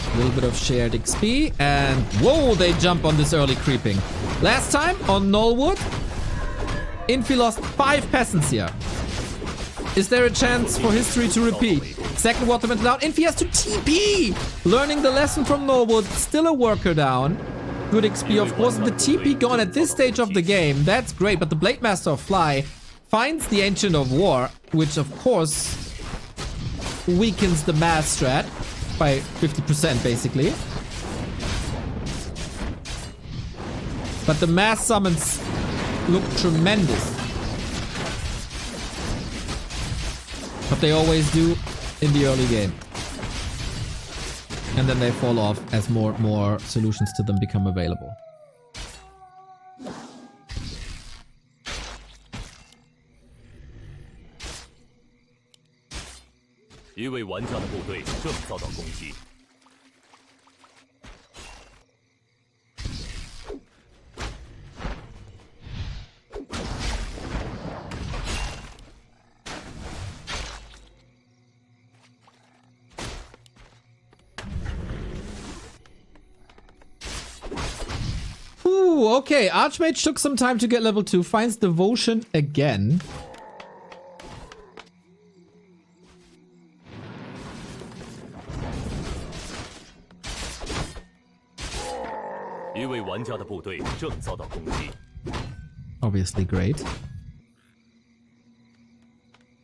A little bit of shared XP. And whoa, they jump on this early creeping. Last time on Nullwood, Infi lost 5 peasants here. Is there a chance for history to repeat? Second Waterman down. Infi has to TP! Learning the lesson from Nullwood. Still a worker down. Good XP, of course. The TP gone at this stage of the game. That's great. But the Blade Master of Fly finds the Ancient of War, which of course weakens the mass strat by 50% basically. But the mass summons look tremendous. But they always do in the early game. And then they fall off as more solutions to them become available. Ooh, okay. Archmage took some time to get level 2. Finds Devotion again. Obviously great.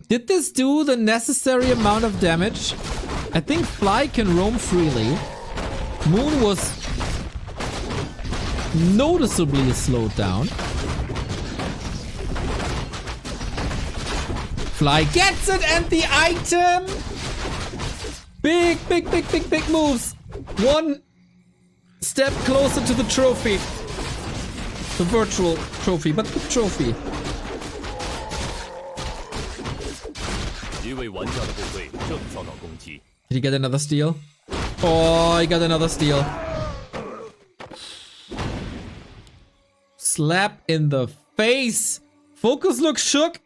Did this do the necessary amount of damage? I think Fly can roam freely. Moon was noticeably slowed down. Fly gets it and the item! Big moves. One step closer to the trophy. The virtual trophy, but the trophy. Did he get another steal? Oh, he got another steal. Slap in the face. FoCuS looks shook.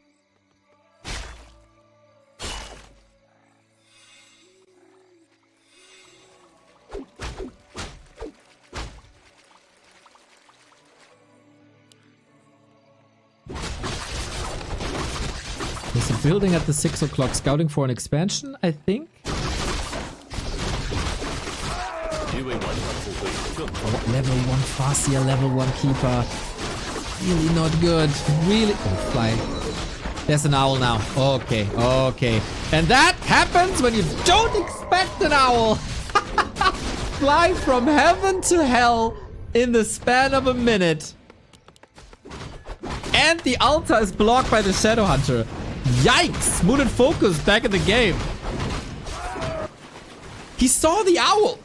There's a building at the 6 o'clock scouting for an expansion, I think. Oh, level 1 Farseer, level 1 Keeper. Really not good. Really. Oh, Fly. There's an owl now. Okay. And that happens when you don't expect an owl. Fly from heaven to hell in the span of a minute. And the altar is blocked by the Shadow Hunter. Yikes! Moon and FoCuS back in the game. He saw the owl.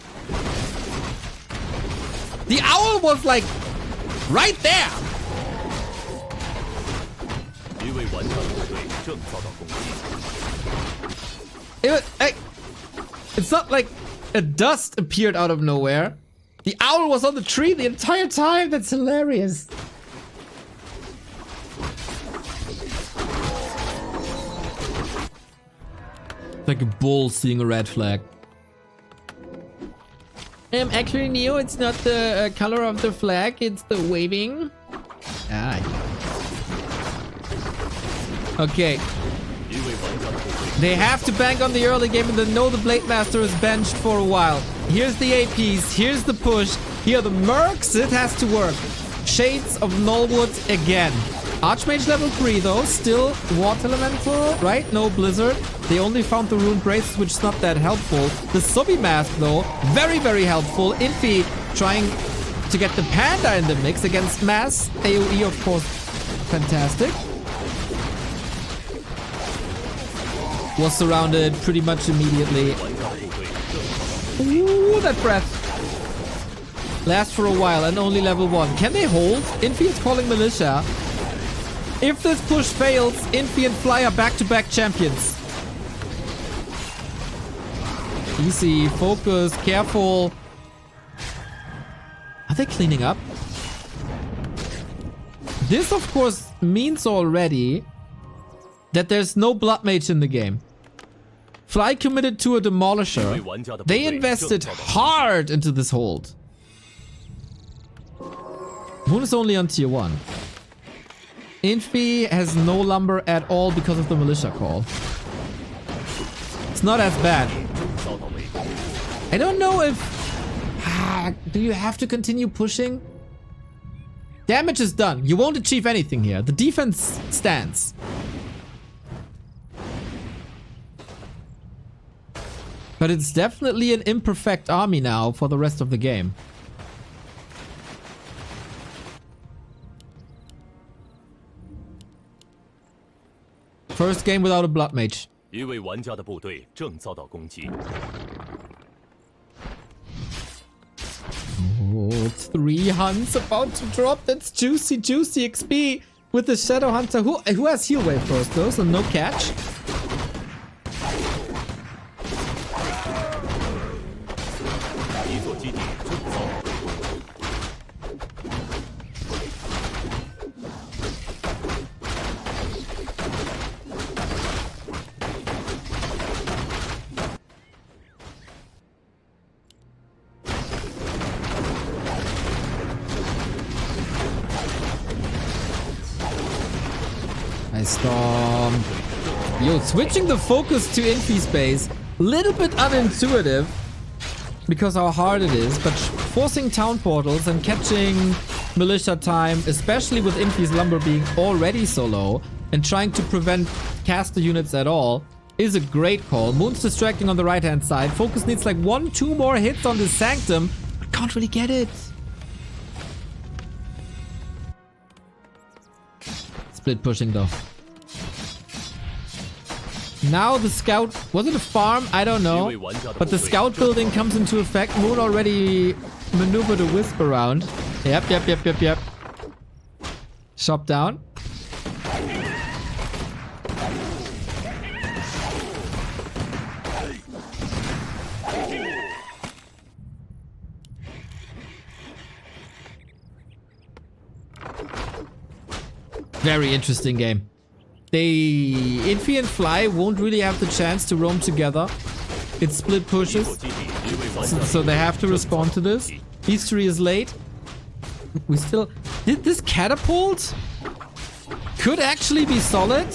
The owl was like right there. It's not like a dust appeared out of nowhere. The owl was on the tree the entire time. That's hilarious. Like a bull seeing a red flag. Actually, Neo, it's not the color of the flag, it's the waving. Ah. Okay. They have to bank on the early game and they know the Blade Master is benched for a while. Here's the APs, here's the push, here are the mercs, it has to work. Shades of Nullwood again. Archmage level 3 though, still Water Elemental, right? No Blizzard. They only found the Rune Braces, which is not that helpful. The Subi Mask though, very, very helpful. Infi trying to get the Panda in the mix against Mass. AoE, of course, fantastic. Was surrounded pretty much immediately. Ooh, that breath. Lasts for a while and only level 1. Can they hold? Infi is calling Militia. If this push fails, Infi and Fly are back-to-back champions. Easy, FoCuS, careful. Are they cleaning up? This, of course, means already that there's no Blood Mage in the game. Fly committed to a Demolisher. They invested hard into this hold. Moon is only on tier 1. Infi has no lumber at all because of the Militia call. It's not as bad. I don't know if... do you have to continue pushing? Damage is done. You won't achieve anything here. The defense stands. But it's definitely an imperfect army now for the rest of the game. First game without a Blood Mage. Oh, 3 hunts about to drop. That's juicy, juicy XP with the Shadow Hunter. Who has heal wave first though, so no catch. Storm. Yo, switching the focus to Infi space. Little bit unintuitive because how hard it is, but forcing town portals and catching Militia time, especially with Infi's lumber being already so low and trying to prevent caster units at all, is a great call. Moon's distracting on the right hand side. FoCuS needs like 1-2 more hits on this Sanctum, but can't really get it. Split pushing though. Now the scout, was it a farm? I don't know. But the scout building comes into effect. Moon already maneuvered a wisp around. Yep. Shop down. Very interesting game. Infi and Fly won't really have the chance to roam together. It's split pushes. So they have to respond to this. History is late. We still... This catapult could actually be solid.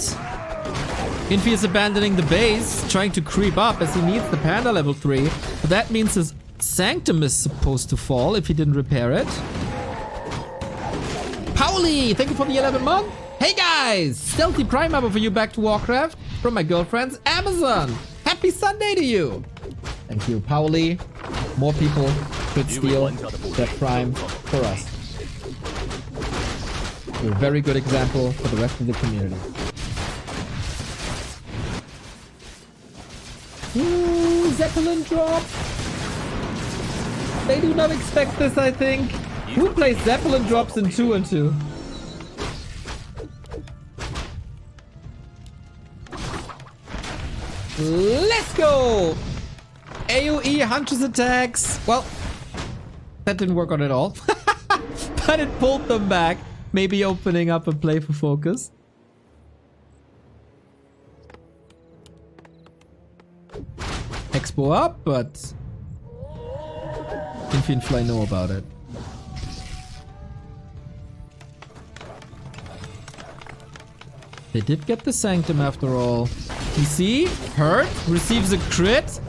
Infi is abandoning the base, trying to creep up as he needs the Panda level 3. But that means his Sanctum is supposed to fall if he didn't repair it. Pauli, thank you for the 11 month. Hey guys, Stealthy Prime Member for you back to Warcraft from my girlfriend's Amazon. Happy Sunday to you. Thank you, Pauli. More people could steal that Prime for us. You're a very good example for the rest of the community. Ooh, Zeppelin drop. They do not expect this, I think. Who plays Zeppelin drops in 2 and 2? Let's go! AoE Huntress attacks. Well, that didn't work on at all. But it pulled them back. Maybe opening up a play for FoCuS. Expo up, but Infi Fly know about it. They did get the Sanctum after all. PC, hurt, receives a crit.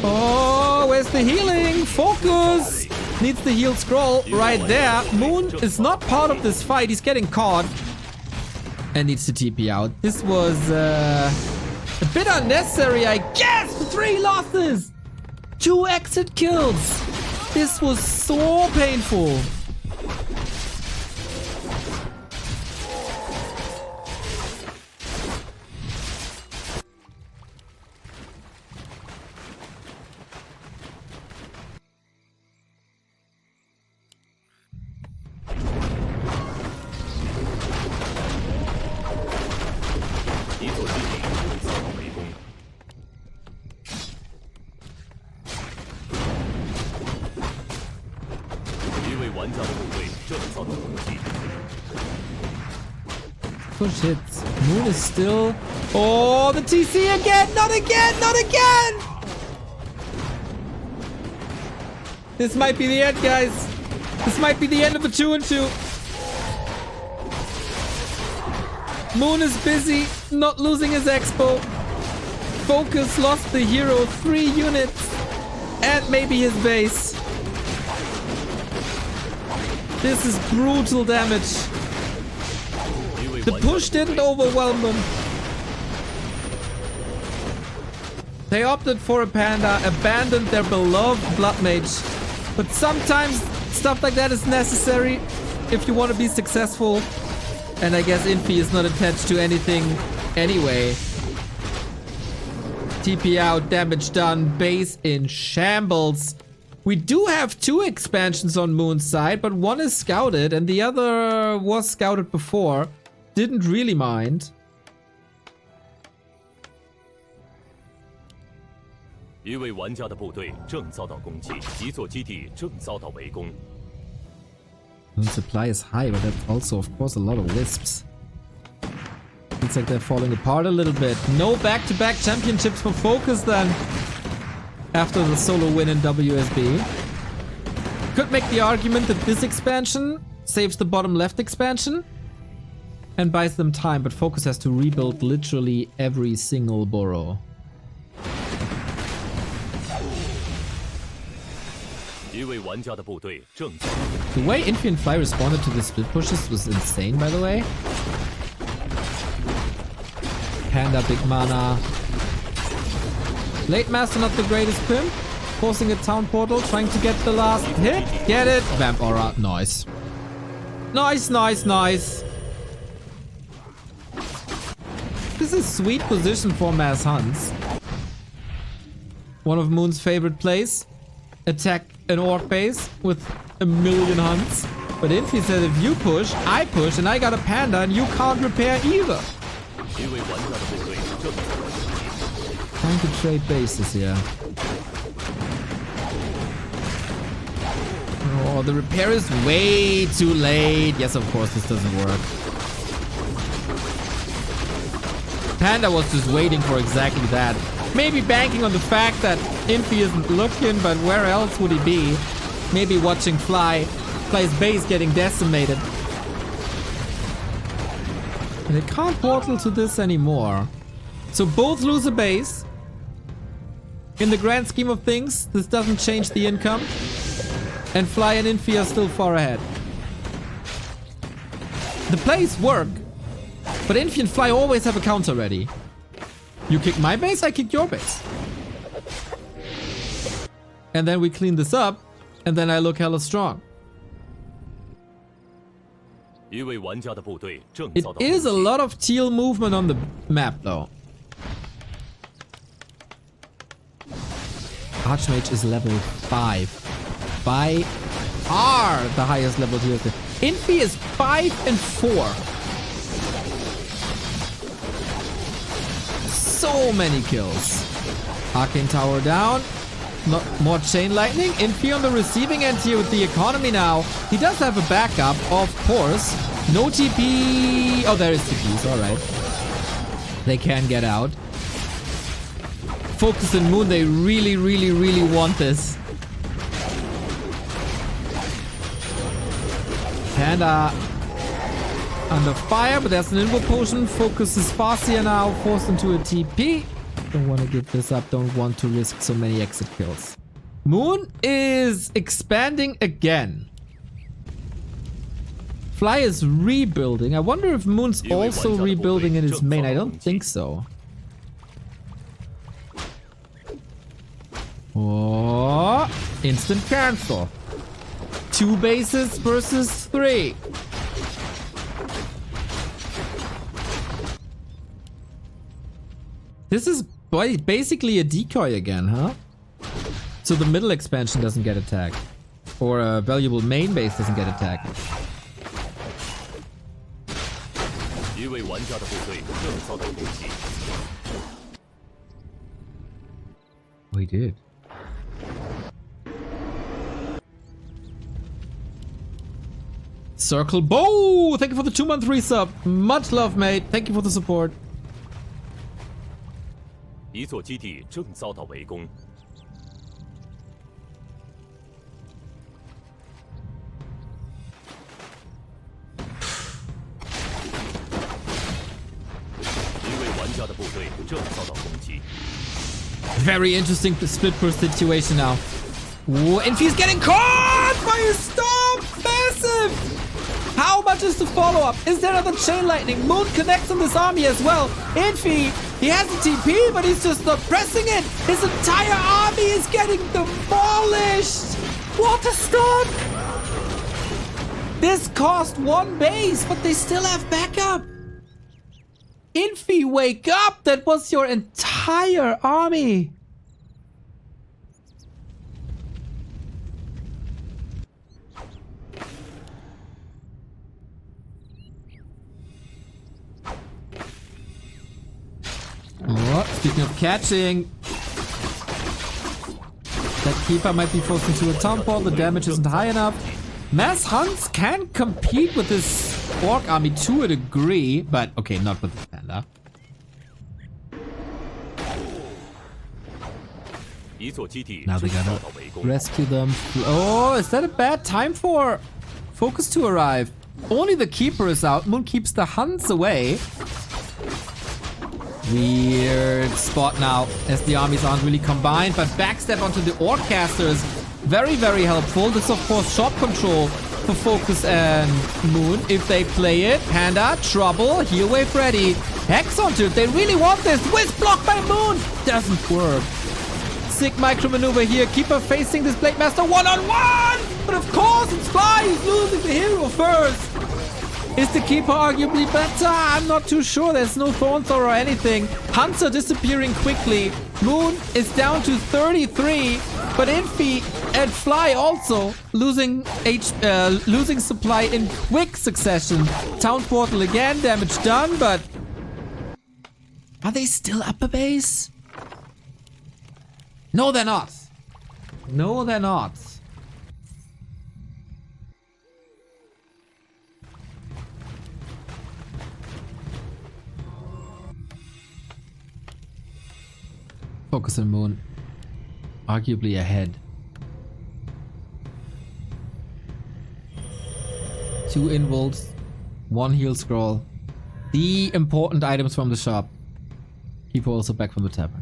Oh, where's the healing? FoCuS needs the heal scroll right there. Moon is not part of this fight. He's getting caught and needs to TP out. This was a bit unnecessary, I guess. 3 losses, 2 exit kills. This was so painful. Push hits. Moon is still... Oh, the TC again! Not again! Not again! This might be the end, guys. This might be the end of the 2 and 2. Moon is busy, not losing his expo. FoCuS lost the hero 3 units. And maybe his base. This is brutal damage. The push didn't overwhelm them. They opted for a panda, abandoned their beloved blood mage. But sometimes stuff like that is necessary if you want to be successful. And I guess Infi is not attached to anything anyway. TP out, damage done, base in shambles. We do have 2 expansions on Moon's side, but one is scouted and the other was scouted before. Didn't really mind. Moon's supply is high, but that's also, of course, a lot of wisps. Looks like they're falling apart a little bit. No back-to-back championships for FoCuS then. After the solo win in WSB. Could make the argument that this expansion saves the bottom left expansion and buys them time, but FoCuS has to rebuild literally every single borough. The way Infi Fly responded to the split pushes was insane, by the way. Panda, big mana. Late Master, not the greatest pimp. Forcing a town portal, trying to get the last hit. Get it? Vamp Aura. Nice. Nice, nice, nice. This is sweet position for mass hunts. One of Moon's favorite plays. Attack an orc base with a million hunts. But Infi said if you push, I push, and I got a panda and you can't repair either. Trying to trade bases here. Oh, the repair is way too late. Yes, of course, this doesn't work. Panda was just waiting for exactly that. Maybe banking on the fact that Infi isn't looking, but where else would he be? Maybe watching Fly's base getting decimated. And they can't portal to this anymore. So both lose a base. In the grand scheme of things, this doesn't change the income. And Fly and Infi are still far ahead. The plays work. But Infi and Fly always have a counter ready. You kick my base, I kick your base. And then we clean this up, and then I look hella strong. It is a lot of teal movement on the map though. Archmage is level 5. By far the highest level here. Infi is 5 and 4. So many kills. Arcane Tower down. Not more Chain Lightning. Infi on the receiving end here with the economy now. He does have a backup, of course. No TP. Oh, there is TPs. Alright. They can get out. FoCuS and Moon, they really, really, really want this. Panda under fire, but there's an Invo Potion. FoCuS is Farseer now, forced into a TP. Don't want to give this up, don't want to risk so many exit kills. Moon is expanding again. Fly is rebuilding. I wonder if Moon's also rebuilding in his main. I don't think so. Oh, instant cancel. 2 bases versus 3. This is basically a decoy again, huh? So the middle expansion doesn't get attacked. Or a valuable main base doesn't get attacked. We did. Circle Bow! Thank you for the 2-month resub. Much love, mate. Thank you for the support. 一座基地正遭到围攻。一位玩家的部队正遭到攻击。Very interesting split burst situation now. Ooh, Infi's getting caught by a storm! Massive! How much is the follow-up? Is there another Chain Lightning? Moon connects on this army as well. Infi, he has a TP, but he's just not pressing it. His entire army is getting demolished. What a storm! This cost 1 base, but they still have backup. Infi, wake up! That was your entire army. Oh, speaking of catching, that Keeper might be forced into a town ball. The damage isn't high enough. Mass Hunts can compete with this Orc army to a degree, but okay, not with the Panda. Now they gotta rescue them. Oh, is that a bad time for FoCuS to arrive? Only the Keeper is out. Moon keeps the Hunts away. Weird spot now, as the armies aren't really combined, but backstep onto the Orc casters. Very, very helpful. This, of course, shop control for FoCuS and Moon. If they play it, Panda, trouble, heal wave ready. Hex onto it. They really want this. Whiz block by Moon. Doesn't work. Sick micro maneuver here. Keeper facing this Blade Master one-on-one. But of course, it's Fly. He's losing the hero first. Is the Keeper arguably better? I'm not too sure. There's no Thorns or anything. Hunts are disappearing quickly. Moon is down to 33. But Infi and Fly also losing supply in quick succession. Town Portal again. Damage done, but... Are they still up a base? No, they're not. No, they're not. FoCuS and Moon. Arguably ahead. 2 involts, 1 heal scroll. The important items from the shop. Keep also back from the tavern.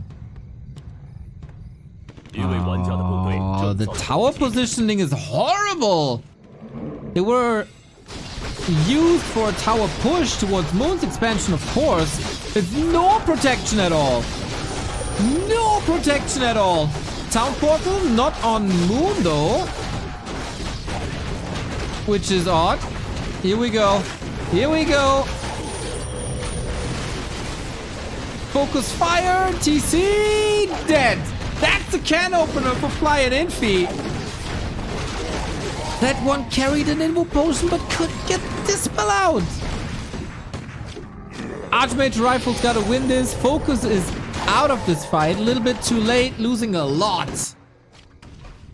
Oh, the tower positioning is horrible. They were used for a tower push towards Moon's expansion, of course. It's no protection at all. No protection at all. Town portal not on Moon though, which is odd. Here we go. Here we go. FoCuS fire. TC dead. That's a can opener for Fly and Infi. That one carried an Invo potion but couldn't get this spell out. Archmage Rifle's gotta win this. FoCuS is out of this fight. A little bit too late, losing a lot.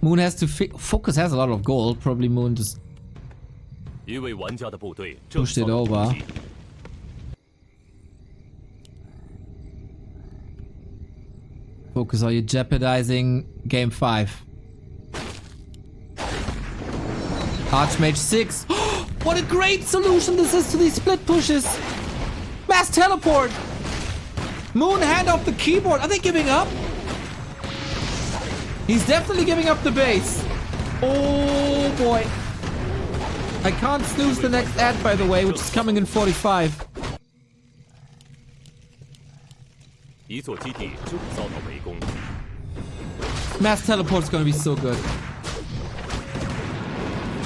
Moon has to FoCuS has a lot of gold. Probably Moon just pushed it over. FoCuS, are you jeopardizing game 5? Archmage 6. What a great solution this is to these split pushes. Mass teleport. Moon, hand off the keyboard. Are they giving up? He's definitely giving up the base. Oh boy. I can't snooze the next ad, by the way, which is coming in 45. Mass teleport's gonna be so good.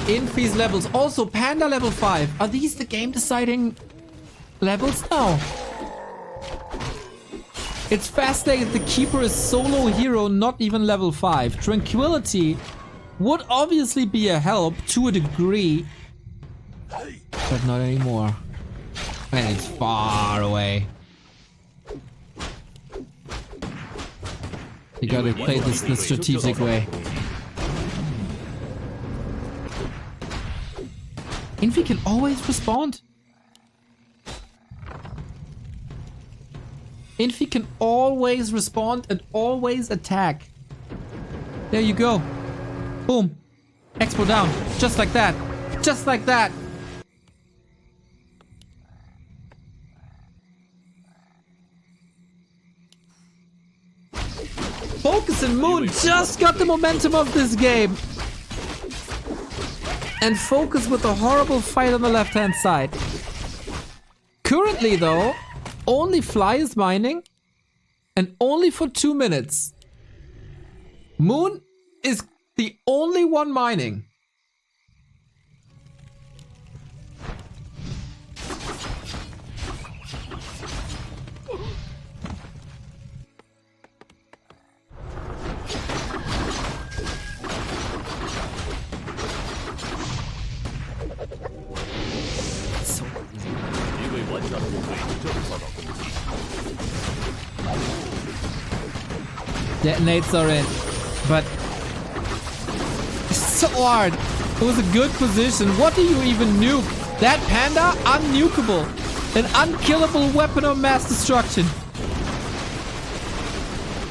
Infi's levels. Also, Panda level 5. Are these the game deciding levels? No. It's fascinating. The Keeper is solo hero, not even level 5. Tranquility would obviously be a help to a degree, but not anymore. And it's far away. You gotta play this the strategic way. Infi can always respond. Infi can always respond and always attack. There you go. Boom. Expo down. Just like that. Just like that. FoCuS and Moon just got the momentum of this game. And FoCuS with a horrible fight on the left-hand side. Currently, though, only Fly is mining. And only for 2 minutes. Moon is the only one mining. Detonates are in, but it's so hard. It was a good position. What do you even nuke? That Panda, unnukeable. An unkillable weapon of mass destruction.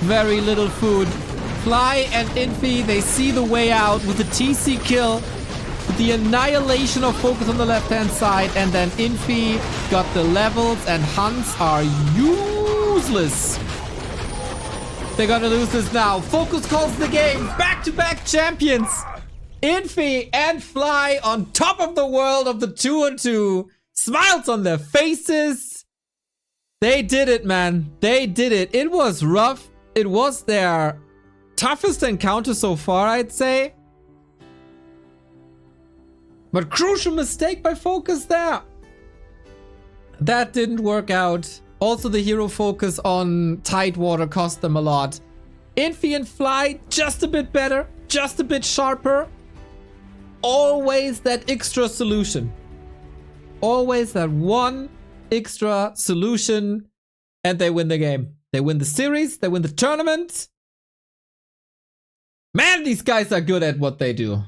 Very little food. Fly and Infi, they see the way out with the TC kill. With the annihilation of FoCuS on the left-hand side. And then Infi got the levels and hunts are useless. They're gonna lose this now. FoCuS calls the game. Back-to-back champions. Infi and Fly on top of the world of the 2-on-2. Smiles on their faces. They did it, man. They did it. It was rough. It was their toughest encounter so far, I'd say. But crucial mistake by FoCuS there. That didn't work out. Also, the hero focus on Tidewater cost them a lot. Infi and Fly, just a bit better, just a bit sharper. Always that extra solution. Always that one extra solution. And they win the game. They win the series, they win the tournament. Man, these guys are good at what they do.